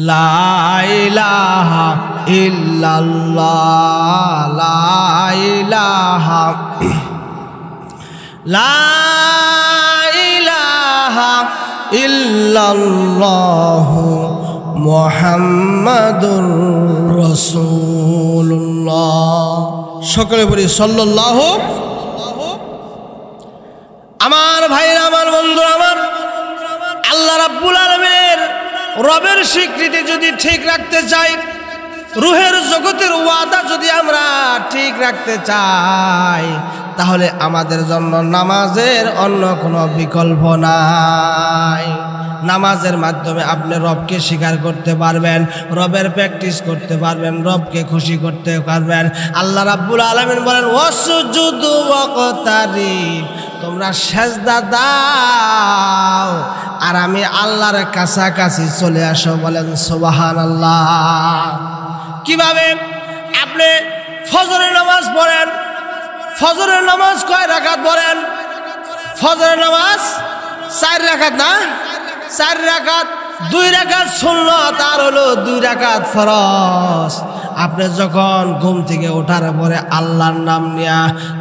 লা ইলাহা ইল্লাল্লাহ, লা ইলাহা লা ইলাহা ইল্লাল্লাহু মুহাম্মাদুর রাসূলুল্লাহ। সকলে বলি সাল্লাল্লাহু। আমার ভাইরা, আমার বন্ধুরা, আমার আল্লাহ রাব্বুল আলামিনের রবের স্বীকৃতি যদি ঠিক রাখতে চাই, রুহের জগতের ওয়াদা যদি আমরা ঠিক রাখতে চাই, তাহলে আমাদের জন্য নামাজের অন্য কোনো বিকল্প নাই। নামাজের মাধ্যমে আপনি রবকে স্বীকার করতে পারবেন, রবের প্র্যাকটিস করতে পারবেন, রবকে খুশি করতে পারবেন। আল্লাহ রাব্বুল আলামিন বলেন, ওয়াসজুদু ওয়াকতারিব, তোমরা সেজদা দাও আর আমি আল্লাহর কাছাকাছি চলে আসো। বলেন সুবহানাল্লাহ। কিভাবে? আপনি ফজরের নামাজ পড়েন, ফজরের নামাজ কয় রাকাত পড়েন? ফজরের নামাজ 4 রাকাত না? 4 রাকাত, 2 রাকাত সুন্নাত আর হলো 2 রাকাত ফরজ। আপনি যখন ঘুম থেকে ওঠার পরে আল্লাহর নাম নিয়া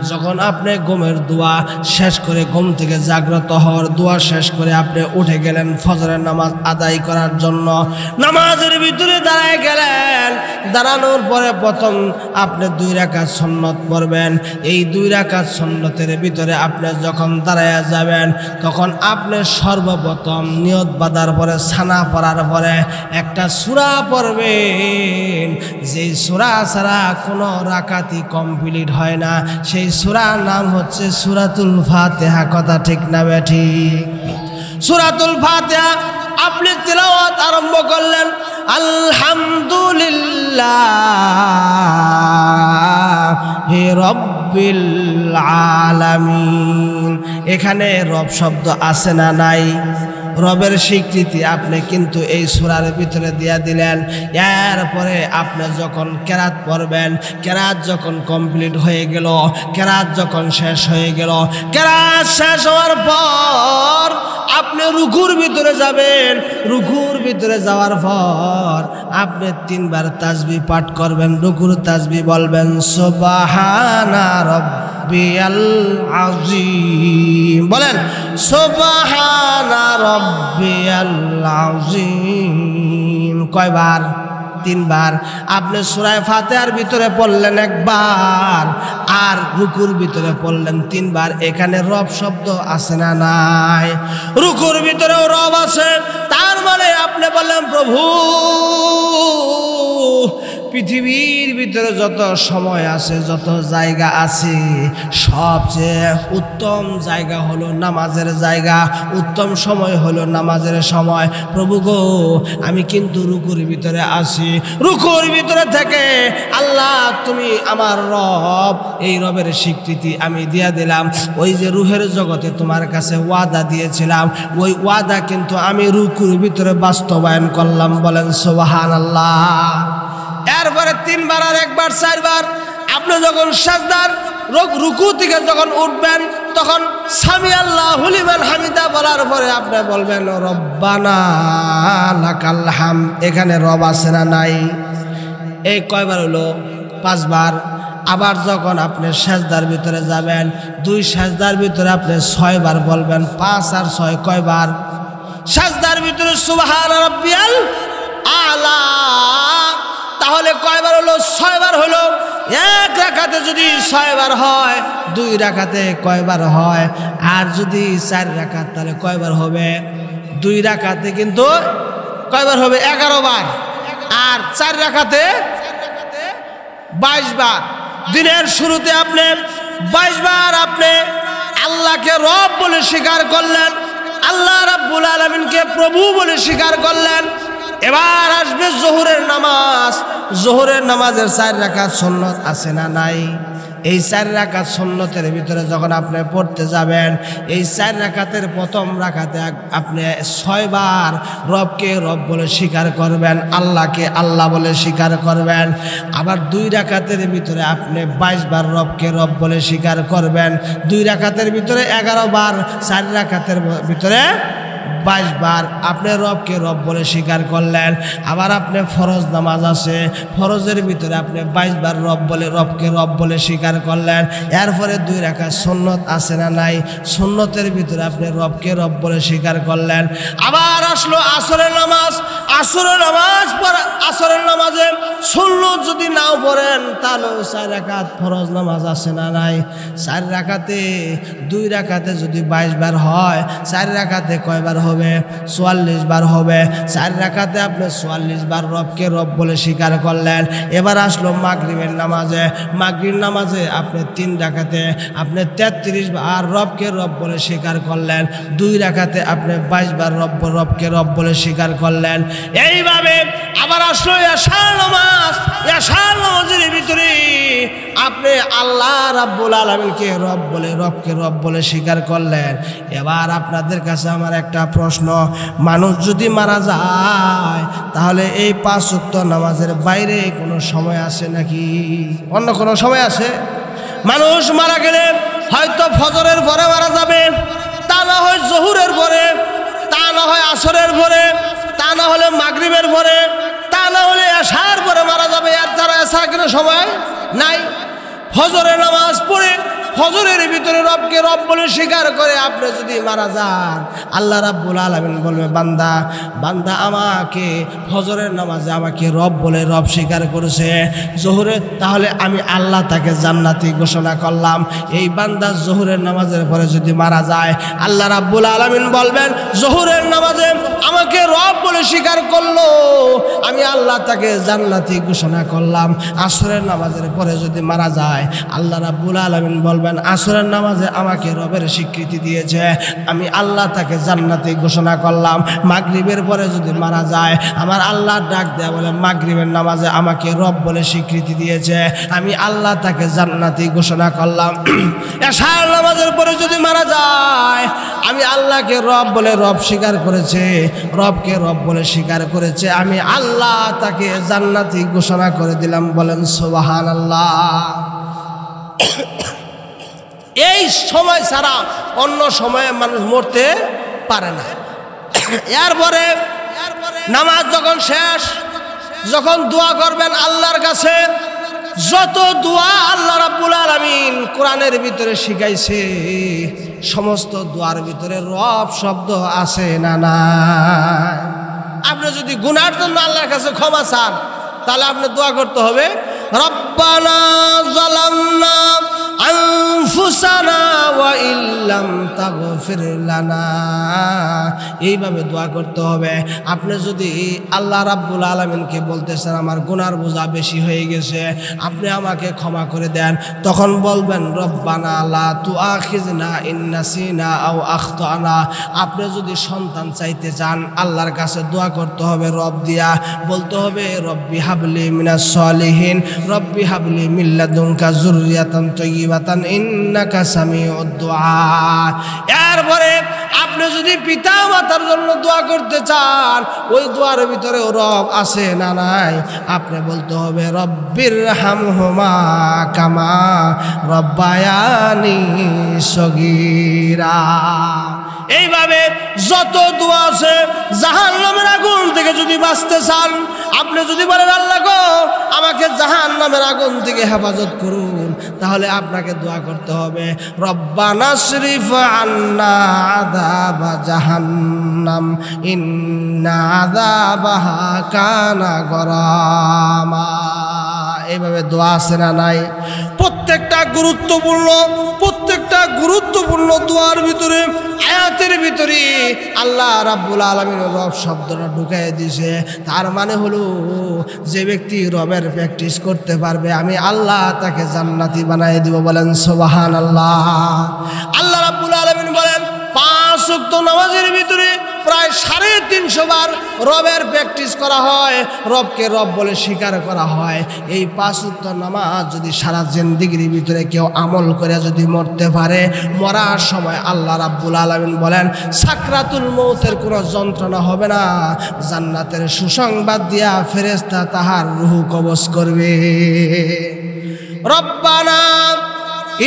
যখন আপনি ঘুমের দোয়া শেষ করে, ঘুম থেকে জাগ্রত হওয়ার দোয়া শেষ করে আপনি উঠে গেলেন ফজরের নামাজ আদায় করার জন্য, নামাজের ভিতরে দাঁড়ায় গেলেন। দাঁড়ানোর পরে প্রথম আপনি 2 রাকাত সুন্নাত পড়বেন। এই 2 রাকাত সুন্নাতের ভিতরে আপনি যখন দাঁড়ায় যাবেন, তখন আপনি সর্বপ্রথম নিয়ত বাঁধার পরে, সানা পড়ার পরে একটা সূরা পড়বেন। যে সূরা ছাড়া কোনো রাকাতই কমপ্লিট হয় না, সেই সূরার নাম হচ্ছে সূরাতুল ফাতিহা। কথা ঠিক না বেঠিক? সূরাতুল ফাতিহা আপনি তিলাওয়াত আরম্ভ করলেন, আলহামদুলিল্লাহি রাব্বিল আলামিন। এখানে রব শব্দ আছে না নাই? রবের স্বীকৃতি আপনি কিন্তু এই সূরার ভিতরে দিয়া দিলেন। এরপরে আপনি যখন কেরাত পড়বেন, কেরাত যখন কমপ্লিট হয়ে গেল, কেরাত যখন শেষ হয়ে গেল, কেরাত শেষ হওয়ার পর আপনি রুকুর ভিতরে যাবেন। রুকুর ভিতরে যাওয়ার পর আপনি 3 বার তাসবিহ পাঠ করবেন। রুকুর তাসবিহ বলবেন সুবহানা রাব্বিয়াল আযীম। বলেন সুবহানা রাব্বিয়াল আযীম। কয়বার? 3 বার। আপনি সূরা ফাতিহার ভিতরে পড়লেন 1 বার, আর রুকুর ভিতরে পড়লেন 3 বার। এখানে রব শব্দ আছে না নাই? রুকুর ভিতরেও রব আছে। তার মানে আপনি বললেন, প্রভু পৃথিবীর ভিতরে যত সময় আছে, যত জায়গা আছে, সবচেয়ে উত্তম জায়গা হলো নামাজের জায়গা, উত্তম সময় হলো নামাজের সময়। প্রভু গো, আমি কিন্তু রুকুর ভিতরে আছি, রুকুর ভিতরে থেকে আল্লাহ তুমি আমার রব, এই রবের স্বীকৃতি আমি দিয়া দিলাম। ওই যে রুহের জগতে তোমার কাছে ওয়াদা দিয়েছিলাম, ওই ওয়াদা কিন্তু আমি রুকুর ভিতরে বাস্তবায়ন করলাম। বলেন সুবহানাল্লাহ। এরপরে 3 বার আর 1 বার 4 বার আপনি যখন সাজদার রুকু থেকে যখন উঠবেন, তখন সামি আল্লাহু লিমান হামিদা বলার পরে আপনি বলবেন রব্বানা লাকাল হামদ। এখানে রব আছে না নাই? এই কয়বার হলো? 5 বার। আবার যখন আপনি সাজদার ভিতরে যাবেন, 2 সাজদার ভিতরে আপনি 6 বার বলবেন। 5 আর 6 কয়বার? সাজদার ভিতরে সুবহান রাব্বিয়াল আলা। তাহলে কয়বার হলো? 6 বার হলো। 1 রাকাতে যদি 6 বার হয়, 2 রাকাতে কয়বার হয়? আর যদি 4 রাকাত, তাহলে কয়বার হবে? 2 রাকাতে কিন্তু কয়বার হবে? 11 বার। আর 4 রাকাতে 22 বার। দিনের শুরুতে আপনি 22 বার আপনি আল্লাহকে রব বলে স্বীকার করলেন, আল্লাহ রাব্বুল আলামিনকে প্রভু বলে স্বীকার করলেন। এবার আসবে জোহরের নামাজ। জোহরের নামাজের 4 রাকাত সুন্নত আছে না নাই? এই 4 রাকাত সুন্নতের ভিতরে যখন আপনি পড়তে যাবেন, এই 4 রাকাতের প্রথম রাকাতে আপনি 6 বার রবকে রব বলে স্বীকার করবেন, আল্লাহকে আল্লাহ বলে স্বীকার করবেন। আবার 2 রাকাতের ভিতরে আপনি 22 বার রবকে রব বলে স্বীকার করবেন। 2 রাকাতের ভিতরে 11 বার, 4 রাকাতের ভিতরে 22 বার আপনি রবকে রব বলে স্বীকার করলেন। আবার আপনি ফরজ নামাজ আছে, ফরজের ভিতরে আপনি 22 বার রবকে রব বলে স্বীকার করলেন। এরপরে 2 রাকাত সুন্নত আছে না নাই? সুন্নতের ভিতরে আপনি রবকে রব বলে স্বীকার করলেন। আবার আসলো আসরের নামাজ। আসরের নামাজ পড়া, আসরের নামাজে সুন্নত যদি নাও পড়েন, তাহলেও 4 রাকাত ফরজ নামাজ আছে না নাই? 4 রাকাতে 2 রাকাতে যদি 22 বার হয়, 4 রাকাতে কয়বার হবে? 44 বার হবে। 4 রাকাতে আপনি 44 বার রবকে রব বলে স্বীকার করলেন। এবার আসলো মাগরিবের নামাজে। মাগরিব নামাজে আপনি 3 রাকাতে আপনি 33 বার রবকে রব বলে স্বীকার করলেন। 2 রাকাতে আপনি 22 বার রবকে রব বলে স্বীকার করলেন। এইভাবে আবার আসলো এশার নামাজ। এশার নামাজের ভিতরে আপনি আল্লাহ রাব্বুল আলামিনকে রব বলে রবকে রব বলে স্বীকার করলেন। এবার আপনাদের কাছে আমার একটা প্রশ্ন, মানুষ যদি মারা যায়, তাহলে এই 5 ওয়াক্ত নামাজের বাইরে কোনো সময় আছে নাকি? অন্য কোনো সময় আছে? মানুষ মারা গেলে হয়তো ফজরের পরে মারা যাবে, তা না হয় জোহরের পরে, তা না হয় আসরের পরে, তা না হলে মাগরিবের পরে, তা না হলে এশার পরে মারা যাবে। এর দ্বারা এশার কোনো সময় নাই। ফজরের নামাজ পড়ে ফজরের ভিতরে রবকে রব বলে স্বীকার করে আপনি যদি মারা যান, আল্লাহ রাব্বুল আলামিন বলবে বান্দা, বান্দা আমাকে ফজরের নামাজে আমাকে রব বলে রব স্বীকার করেছে জোহরে, তাহলে আমি আল্লাহ তাকে জান্নাতি ঘোষণা করলাম। এই বান্দা জোহরের নামাজের পরে যদি মারা যায়, আল্লাহ রাব্বুল আলামিন বলবেন জোহরের নামাজে আমাকে রব বলে স্বীকার করলো, আমি আল্লাহ তাকে জান্নাতি ঘোষণা করলাম। আসরের নামাজের পরে যদি মারা যায়, আল্লাহ রাব্বুল আলামিন বলবেন আসরের নামাজে আমাকে রবের স্বীকৃতি দিয়েছে, আমি আল্লাহ তাকে জান্নাতি ঘোষণা করলাম। মাগরিবের পরে যদি মারা যায়, আমার আল্লাহ ডাক দেয়া বলে মাগরিবের নামাজে আমাকে রব বলে স্বীকৃতি দিয়েছে, আমি আল্লাহ তাকে জান্নাতি ঘোষণা করলাম। এশার নামাজের পরে যদি মারা যায়, আমি আল্লাহকে রব বলে রব স্বীকার করেছে, রবকে রব বলে স্বীকার করেছে, আমি আল্লাহ তাকে জান্নাতি ঘোষণা করে দিলাম। বলেন সুবহানাল্লাহ। এই সময় ছাড়া অন্য সময়ে মানুষ মরতে পারে না। এরপরে নামাজ যখন শেষ, যখন দোয়া করবেন আল্লাহর কাছে, যত দোয়া আল্লাহ রাব্বুল আলামিন কোরআনের ভিতরে শিখাইছে, সমস্ত দোয়ার ভিতরে রব শব্দ আছে না নাই? আপনি যদি গুনার জন্য আল্লাহর কাছে ক্ষমা চান, তাহলে আপনি দোয়া করতে হবে রব্বানা যালামনা আনফুসানা ওয়া ইল্লাম তাগফির লানা। এইভাবে দোয়া করতে হবে। আপনি যদি আল্লাহ রাব্বুল আলামিনকে বলতেছেন আমার গুনার বোঝা বেশি হয়ে গেছে, আপনি আমাকে ক্ষমা করে দেন, তখন বলবেন রব্বানা লা তুআখিযনা ইন নাসিনা আও আখতানা। আপনি যদি সন্তান চাইতে চান আল্লাহর কাছে দোয়া করতে হবে রব দিয়া, বলতে হবে রব্বি হাবলি মিনাস সলিহিন, রব্বি হাবলি মিন লাদুনকা যুররিয়াতান তাইয়্যিবাতান ইন্নাকা সামিউদ দুআ। এরপরে আপনি যদি পিতা মাতার জন্য দোয়া করতে চান, ওই দোয়ার ভিতরে রব আছে না নাই, আপনি বলতে হবে রব্বির হামহুমা কামা রব্বায়ানি সগীরা। এইভাবে যত দোয়া আছে, জাহান্নামের আগুন থেকে যদি বাঁচতে চান, আপনি যদি বলেন আল্লাহ গো আমাকে জাহান্নামের আগুন থেকে হেফাজত করুন, তাহলে আপনাকে দোয়া করতে হবে রব্বানা শরীফ আন্না আযাবা জাহান্নাম ইন্না আযাবাহা কানা গরামা। এইভাবে দোয়া আছে না নাই? প্রত্যেকটা গুরুত্বপূর্ণ দোয়ার ভিতরে, আয়াতের ভিতরে আল্লাহ রাব্বুল আলামিন রব শব্দটা ঢুকাই দিয়েছে। তার মানে হলো যে ব্যক্তি রবের প্র্যাকটিস করতে পারবে, আমি আল্লাহ তাকে জান্নাতি বানিয়ে দিব। বলেন সুবহানাল্লাহ। আল্লাহ রাব্বুল আলামিন বলেন 5 ওয়াক্ত নামাজের ভিতরে প্রায় 350 বার রবের প্র্যাকটিস করা হয়, রবকে রব বলে স্বীকার করা হয়। এই 5 ওয়াক্ত নামাজ যদি সারা জিন্দেগির ভিতরে কেউ আমল করে যদি মরতে পারে, মরার সময় আল্লাহ রাব্বুল আলামিন বলেন সাকরাতুল মৌতের কোনো যন্ত্রণা হবে না, জান্নাতের সুসংবাদ দিয়া ফেরেশতা তাহার রূহ কবজ করবে। রব্বানা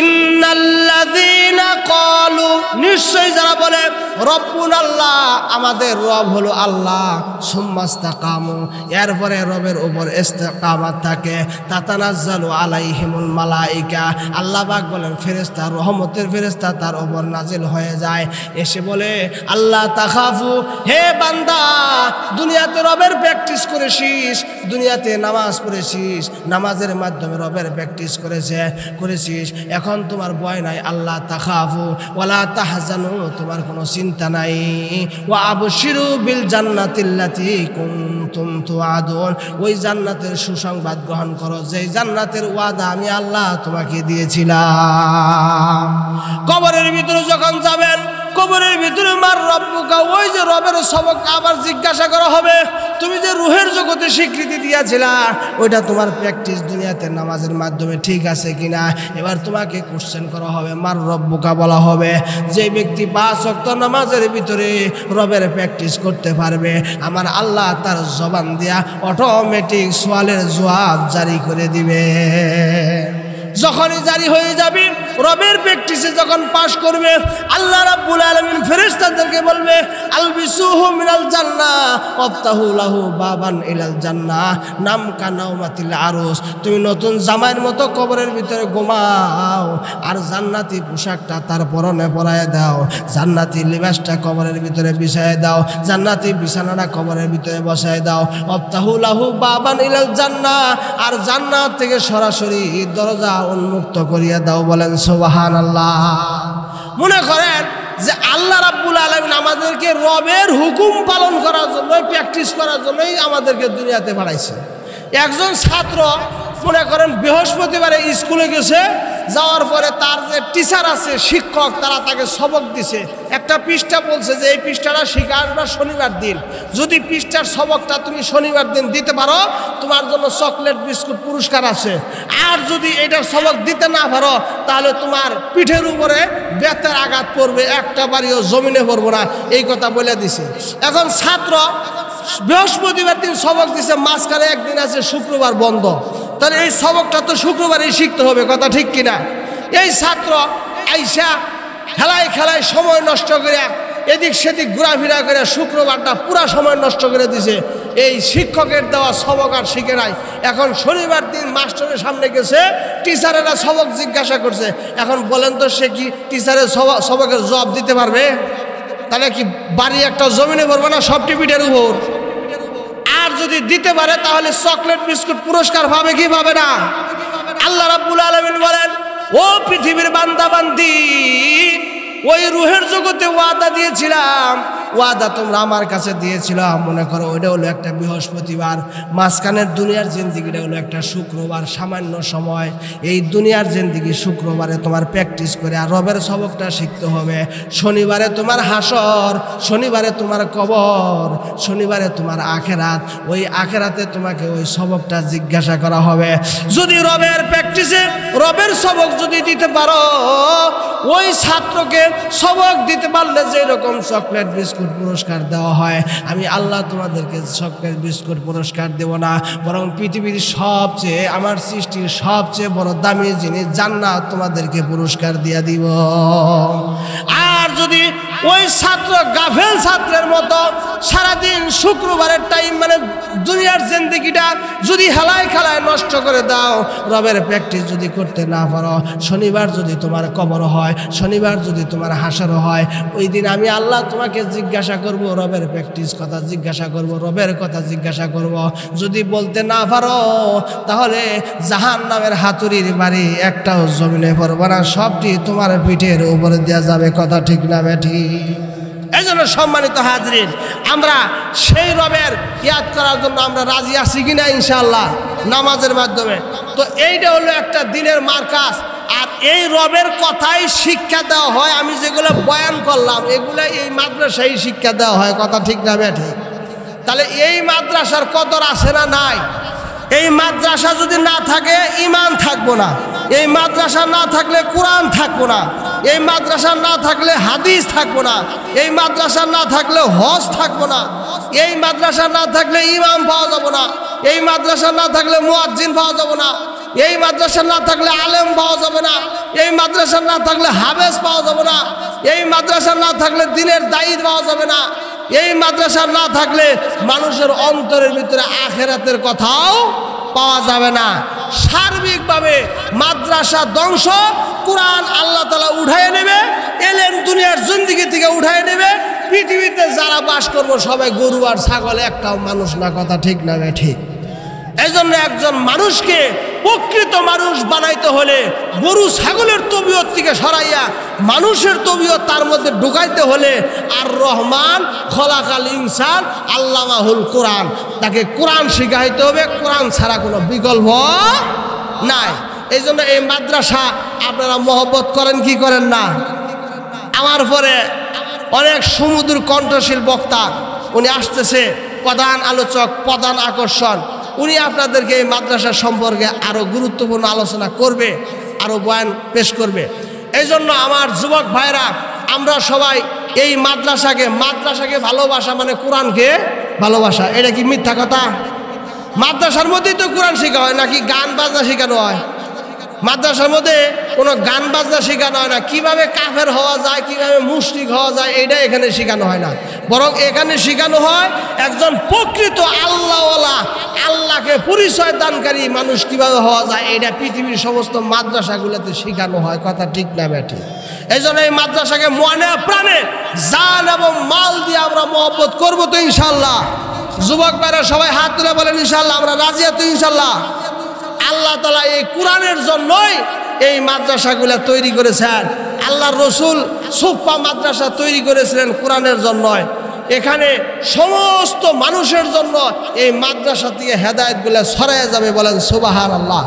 ইন্নাল্লাযীনা ক্বালু, নিশ্চয় যারা বলে রব্বুনা আল্লাহ, আমাদের রব হলো আল্লাহ, সুম্মাস্তাকামু, এরপরে রবের উপর ইস্তিকামাত থাকে, তাতানাজ্জালু আলাইহিমুল মালাইকা, আল্লাহ পাক বলেন ফেরেশতা, রহমতের ফেরেশতা তার উপর নাজিল হয়ে যায়, এসে বলে আল্লাহ তাখাফু, হে বান্দা দুনিয়াতে রবের প্র্যাকটিস করেছিস, দুনিয়াতে নামাজ পড়েছিস, নামাজের মাধ্যমে রবের প্র্যাকটিস করেছিস, এখন তোমার ভয় নাই, আল্লাহ তাখাফু ওয়ালা তাহজানু, তোমার কোনো চিন্তা নাই, ওয়া আবশিরু বিল জান্নাতিল্লাতী কুনতুম তুআদুন, ওই জান্নাতের সুসংবাদ গ্রহণ করো যেই জান্নাতের ওয়াদা আমি আল্লাহ তোমাকে দিয়েছিলাম। কবরের ভিতরে যখন যাবেন, কবরের ভিতরে মার রব্বুকা, ওই যে রবের সবক আবার জিজ্ঞাসা করা হবে, তুমি যে রুহের জগতে স্বীকৃতি দিয়েছিলা ওইটা তোমার প্র্যাকটিস দুনিয়াতে নামাজের মাধ্যমে ঠিক আছে কিনা, এবার তোমাকে কোশ্চেন করা হবে, মার রব্বুকা বলা হবে। যে ব্যক্তি 5 ওয়াক্ত নামাজের ভিতরে রবের প্র্যাকটিস করতে পারবে, আমার আল্লাহ তার জবান দিয়া অটোমেটিক সওয়ালের জবাব জারি করে দিবে। যখনই জারি হয়ে যাবে, রবের প্র্যাকটিসে যখন পাশ করবে, আল্লাহ রাব্বুল আলামিন ফেরেশতাদেরকে বলবে আলবিসুহু মিনাল জান্নাহ ওয়াফতাহু লাহু বাবান ইলাল জান্নাহ নাম কানাউমাতিল আরুস, তুমি নতুন জামাইয়ের মতো কবরের ভিতরে ঘুমাও, আর জান্নাতি পোশাকটা তার পরনে পরায় দাও, জান্নাতি লিবাসটা কবরের ভিতরে বিছায় দাও, জান্নাতি বিছানাটা কবরের ভিতরে বসায় দাও, ওয়াফতাহু লাহু বাবান ইলাল জান্নাহ, আর জান্নাত থেকে সরাসরি দরজা উন্মুক্ত করিয়া দাও। বলেন সুবহানাল্লাহ। মনে করেন যে আল্লাহ রাব্বুল আলামিন আমাদেরকে রবের হুকুম পালন করার জন্য, প্র্যাকটিস করার জন্যই আমাদেরকে দুনিয়াতে পাঠাইছে। একজন ছাত্র মনে করেন বৃহস্পতিবারে স্কুলে গেছে, যাওয়ার পরে তার যে টিচার আছে, শিক্ষক, তারা তাকে সবক দিছে, একটা পৃষ্ঠা বলছে যে এই পৃষ্ঠাটা শিখাবা শনিবার দিন, যদি পৃষ্ঠার সবকটা তুমি শনিবার দিন দিতে পারো তোমার জন্য চকলেট বিস্কুট পুরস্কার আছে, আর যদি এটার সবক দিতে না পারো তাহলে তোমার পিঠের উপরে বেতের আঘাত পড়বে, একটা বাড়িও জমিনে পড়বো না, এই কথা বলে দিছে। এখন ছাত্র বৃহস্পতিবার দিন সবক দিছে, মাঝখানে একদিন আছে শুক্রবার বন্ধ, তাহলে এই সবকটা তো শুক্রবারই শিখতে হবে, কথা ঠিক কিনা? এই ছাত্র আইসা খেলায় সময় নষ্ট করে এদিক সেদিক ঘোরাফেরা করে শুক্রবারটা পুরা সময় নষ্ট করে দিছে, এই শিক্ষকের দেওয়া সবক আর শিখে নাই। এখন শনিবার দিন মাস্টারের সামনে গেছে, টিচারেরা সবক জিজ্ঞাসা করছে, এখন বলেন তো সে কি টিচারের সবকের জবাব দিতে পারবে? তাহলে কি বাড়ি একটা জমিনে পড়বে না, সব টিপিটের উপর? আর যদি দিতে পারে তাহলে চকলেট বিস্কুট পুরস্কার পাবে কি পাবে না? আল্লাহ রাব্বুল আলামিন বলেন ও পৃথিবীর বান্দা বান্দি, ওই রুহের জগতে ওয়াদা দিয়েছিলাম, ওয়াদা তোমরা আমার কাছে দিয়েছিলাম। মনে করো ওইটা হলো একটা বৃহস্পতিবার, মাঝখানের দুনিয়ার জিন্দিগিটা হলো একটা শুক্রবার, সামান্য সময়। এই দুনিয়ার জিন্দিগি শুক্রবারে তোমার প্র্যাকটিস করে আর রবের সবকটা শিখতে হবে। শনিবারে তোমার হাসর, শনিবারে তোমার কবর, শনিবারে তোমার আখেরাত। ওই আখেরাতে তোমাকে ওই সবকটা জিজ্ঞাসা করা হবে। যদি রবের প্র্যাকটিসে রবের সবক যদি দিতে পারো, ওই ছাত্রকে সবক দিতে পারলে যেরকম চকলেট বিস্কুট পুরস্কার দেওয়া হয়, আমি আল্লাহ তোমাদেরকে চকলেট বিস্কুট পুরস্কার দেব না, বরং পৃথিবীর সবচেয়ে আমার সৃষ্টির সবচেয়ে বড় দামি জিনিস জান্নাত তোমাদেরকে পুরস্কার দিয়ে দিব। আর যদি ওই ছাত্র গাফেল ছাত্রের মতো সারাদিন শুক্রবারের টাইম মানে দুনিয়ার জিন্দেগিটা যদি হেলায় খেলায় নষ্ট করে দাও, রবের প্র্যাকটিস যদি করতে না পারো, শনিবার যদি তোমার কবর হয়, শনিবার যদি তোমার হাসরও হয়, ওই দিন আমি আল্লাহ তোমাকে জিজ্ঞাসা করব, রবের প্র্যাকটিস কথা জিজ্ঞাসা করব, রবের কথা জিজ্ঞাসা করব। যদি বলতে না পারো, তাহলে জাহান্নামের হাতুড়ির বাড়ি একটাও জমিনে পড়বে না, সবটি তোমার পিঠের উপরে দেওয়া যাবে। কথা ঠিক না বেঠি? এই জন্য সম্মানিত হাজরিন, আমরা সেই রবের ইয়াদ করার জন্য আমরা রাজি আছি কিনা ইনশাআল্লাহ নামাজের মাধ্যমে। তো এইটা হলো একটা দিনের মার্কাজ। আর এই রবের কথাই শিক্ষা দেওয়া হয়। আমি যেগুলো বয়ান করলাম এগুলো এই মাদ্রাসায় শিক্ষা দেওয়া হয়। কথা ঠিক না বেঠি? তাহলে এই মাদ্রাসার কদর আছে না নাই? এই মাদ্রাসা যদি না থাকে ঈমান থাকবো না, এই মাদ্রাসা না থাকলে কোরআন থাকবো না, এই মাদ্রাসা না থাকলে হাদিস থাকবো না, এই মাদ্রাসা না থাকলে হজ থাকবো না, এই মাদ্রাসা না থাকলে ইমাম পাওয়া যাবো না, এই মাদ্রাসা না থাকলে মুয়াজ্জিন পাওয়া যাবো না, এই মাদ্রাসা না থাকলে আলেম পাওয়া যাবে না, এই মাদ্রাসা না থাকলে হাফেজ পাওয়া যাবে না, এই মাদ্রাসা না থাকলে দ্বীনের দায়ী পাওয়া যাবে না, এই মাদ্রাসা না থাকলে মানুষের অন্তরের ভিতরে আখিরাতের কথাও পাওয়া যাবে না। সার্বিকভাবে মাদ্রাসা ধ্বংস, কোরআন আল্লাহ তাআলা উঠায় নেবে, এলেম দুনিয়ার জিন্দেগি থেকে উঠায় নেবে। পৃথিবীতে যারা বাস করবো সবাই গরু আর ছাগল, একটাও মানুষ না। কথা ঠিক না ঠিক? এই জন্য একজন মানুষকে প্রকৃত মানুষ বানাইতে হলে গরু ছাগলের তবিয়ত থেকে সরাইয়া মানুষের তবিয়ত তার মধ্যে ঢুকাইতে হলে আর রহমান খলাকাল ইনসান আল্লামাহুল কোরআন, তাকে কোরআন শিখাইতে হবে। কোরআন ছাড়া কোনো বিকল্প নাই। এই জন্য এই মাদ্রাসা আপনারা মহব্বত করেন কি করেন না? আমার পরে অনেক সুমধুর কণ্ঠশীল বক্তা উনি আসতেছে, প্রধান আলোচক, প্রধান আকর্ষণ। উনি আপনাদেরকে এই মাদ্রাসা সম্পর্কে আরও গুরুত্বপূর্ণ আলোচনা করবে, আরও বয়ান পেশ করবে। এই জন্য আমার যুবক ভাইরা, আমরা সবাই এই মাদ্রাসাকে ভালোবাসা মানে কোরআনকে ভালোবাসা। এটা কি মিথ্যা কথা? মাদ্রাসার মধ্যেই তো কোরআন শেখা হয়, নাকি গান বাজনা শেখানো হয়? মাদ্রাসার মধ্যে কোনো গান বাজনা শেখানো হয় না। কিভাবে কাফের হওয়া যায়, কিভাবে মুশরিক হওয়া যায়, এইটা এখানে শেখানো হয় না। বরং এখানে শেখানো হয় একজন প্রকৃত আল্লাহওয়ালা, আল্লাহকে পরিচয় দানকারী মানুষ কিভাবে হওয়া যায়, এটা পৃথিবীর সমস্ত মাদ্রাসাগুলোতে শেখানো হয়। কথা ঠিক না বেঠি? এই জন্য এই মাদ্রাসাকে মনে প্রাণে জান এবং মাল দিয়ে আমরা মহব্বত করবো তো ইনশাল্লাহ। যুবক ভাইরা সবাই হাত তুলে বলেন ইনশাল্লাহ আমরা রাজি আছি ইনশাল্লাহ। আল্লাহ তাআলা এই কোরআনের জন্যই এই মাদ্রাসাগুলো তৈরি করেছেন। আল্লাহর রসুল সুফা মাদ্রাসা তৈরি করেছিলেন কোরআনের জন্যই। এখানে সমস্ত মানুষের জন্য এই মাদ্রাসা থেকে হেদায়েতগুলো ছড়ায় যাবে। বলেন সুবহানাল্লাহ।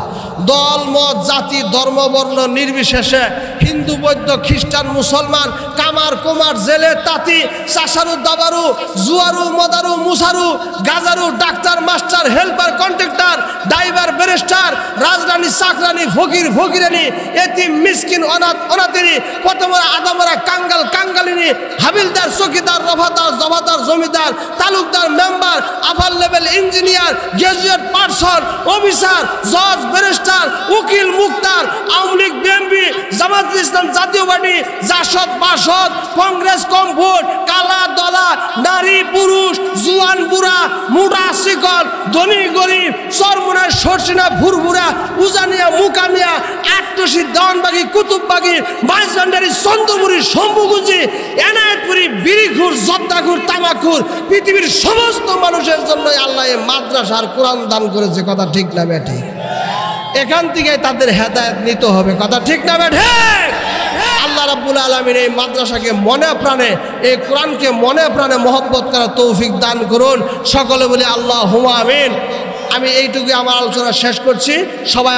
দল মত জাতি ধর্ম বর্ণ নির্বিশেষে, হিন্দু বৌদ্ধ খ্রিস্টান মুসলমান, কামার কুমার জেলে তাঁতি, চাষারু দাবারু, জুয়ারু মদারু মুসারু, গাজারু, doctor master helper contractor driver barrister, রাজরানী চাকরানী, ফকির ফকিরানী, এতিম মিসকিন অনাথ অনাথিনী, পতমরা আদামরা কাঙ্গাল কাঙ্গালিনী, হাবিলদার চকিদার রফাদার জমাদার জমিদার তালুকদার member upper level engineer graduate person officer জজ ব্যারিস্টার উকিল মুক্তার, Awami League BNP Jamaat Islam Jatiya Party Jasad Basad Congress comfort কালা দলা নারী পুরুষ জুয়ান বুড়া মুডা শিকল ধনী গরিব সরমুনা সরসিনা ভুরভুরা উজানিয়া মুকামিয়া আটটসি দেওয়ানবাগি কুতুববাগি বাইশভান্ডারি চন্দ্রপুরী শম্ভুগুঞ্জি এনায়েতপুরি বিড়িঘুর জর্দাঘুর তামাকুর, পৃথিবীর সমস্ত মানুষের জন্য আল্লাহ এই মাদ্রাসার কোরআন দান করেছে। কথা ঠিক না বেঠিক? এখান থেকে তাদের হেদায়েত নিতে হবে। কথা ঠিক না বেঠে? আল্লাহ রাব্বুল আলামিন এই মাদ্রাসাকে মনে প্রাণে, এই কোরআনকে মনে প্রাণে মহব্বত করার তৌফিক দান করুন। সকলে বলি আল্লাহুম্মা আমিন। আমি এইটুকু আমার আলোচনা শেষ করছি। সবাই